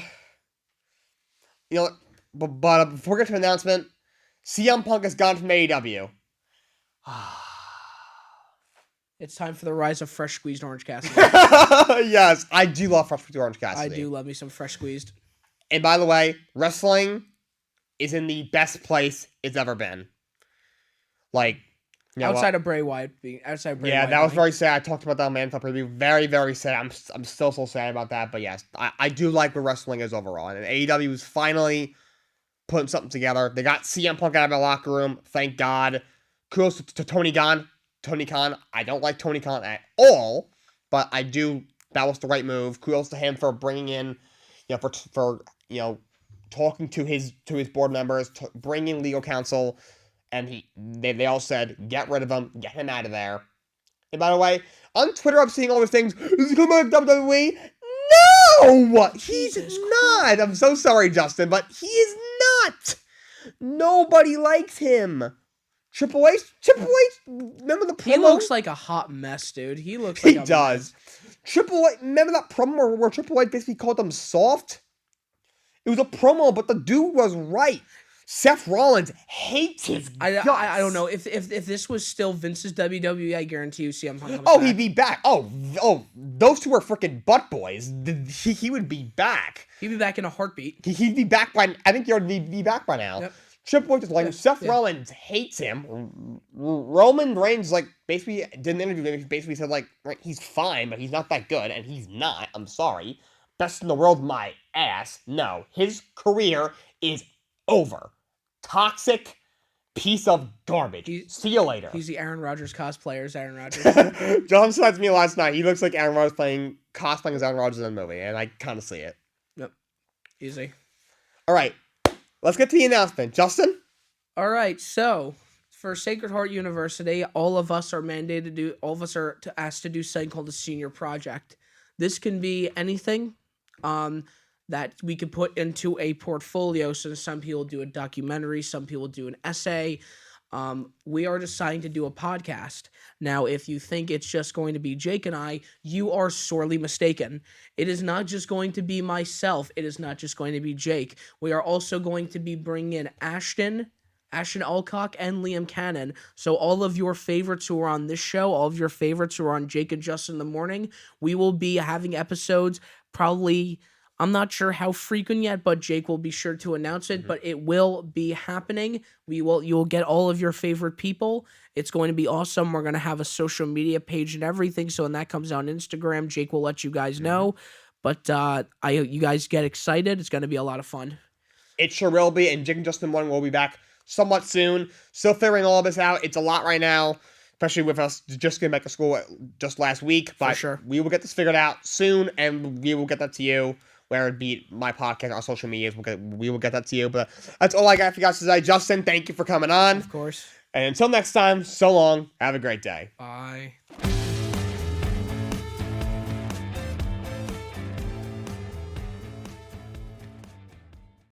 S1: but before we get to the announcement, CM Punk has gone from AEW.
S2: It's time for the rise of fresh squeezed Orange Cassidy.
S1: Yes, I do love fresh squeezed Orange Cassidy.
S2: I do love me some fresh squeezed.
S1: And by the way, wrestling is in the best place it's ever been.
S2: Outside of Bray Wyatt being
S1: Wyatt, that was very sad. I talked about that on Manfred Preview. Very, very sad. I'm still so sad about that. But yes, I do like where wrestling is overall. And AEW is finally putting something together. They got CM Punk out of the locker room. Thank God. Kudos to Tony Khan. I don't like Tony Khan at all, but I do. That was the right move. Kudos to him for bringing in, for talking to his board members, bringing legal counsel. And they all said, get rid of him, get him out of there. And by the way, on Twitter, I'm seeing all these things. Is he coming back to WWE? No! He's not! I'm so sorry, Justin, but he is not! Nobody likes him. Triple H, remember the promo?
S2: He looks like a hot mess, dude. He looks like a
S1: does. Mess. Triple H, remember that promo where Triple H basically called him soft? It was a promo, but the dude was right. Seth Rollins hates his guts.
S2: I don't know. If this was still Vince's WWE, I guarantee you CM Punk
S1: comes back. He'd be back. Oh, those two are freaking butt boys. He would be back.
S2: He'd be back in a heartbeat.
S1: He'd be back by... I think he'd be back by now. Yep. Triple H is like, Seth Rollins hates him. Roman Reigns, basically did an interview. He basically said, he's fine, but he's not that good, and he's not. I'm sorry. Best in the world, my ass. No, his career is over. Toxic piece of garbage. See you later.
S2: He's the Aaron Rodgers cosplayer, Aaron Rodgers.
S1: John said to me last night, he looks like Aaron Rodgers cosplaying as Aaron Rodgers in a movie, and I kind of see it.
S2: Yep. Easy.
S1: All right. Let's get to the announcement. Justin?
S2: All right. So, for Sacred Heart University, all of us are asked to do something called a senior project. This can be anything that we could put into a portfolio. So some people do a documentary, some people do an essay. We are deciding to do a podcast. Now, if you think it's just going to be Jake and I, you are sorely mistaken. It is not just going to be myself. It is not just going to be Jake. We are also going to be bringing in Ashton Alcock, and Liam Cannon. So all of your favorites who are on this show, all of your favorites who are on Jake and Justin in the morning, we will be having episodes probably I'm not sure how frequent yet, but Jake will be sure to announce it.
S1: Mhm.
S2: But it will be happening. You'll get all of your favorite people. It's going to be awesome. We're gonna have a social media page and everything. So when that comes out on Instagram, Jake will let you guys
S1: Mhm.
S2: know. But you guys get excited. It's gonna be a lot of fun.
S1: It sure will be, and Jake and Justin 1 will be back somewhat soon. Still figuring all of this out. It's a lot right now, especially with us just getting back to school just last week,
S2: For
S1: but
S2: sure.
S1: we will get this figured out soon, and we will get that to you, where it be my podcast, our social medias. We will get that to you, but that's all I got for you guys today. Justin, thank you for coming on,
S2: Of course.
S1: and until next time, so long. Have a great day.
S2: Bye.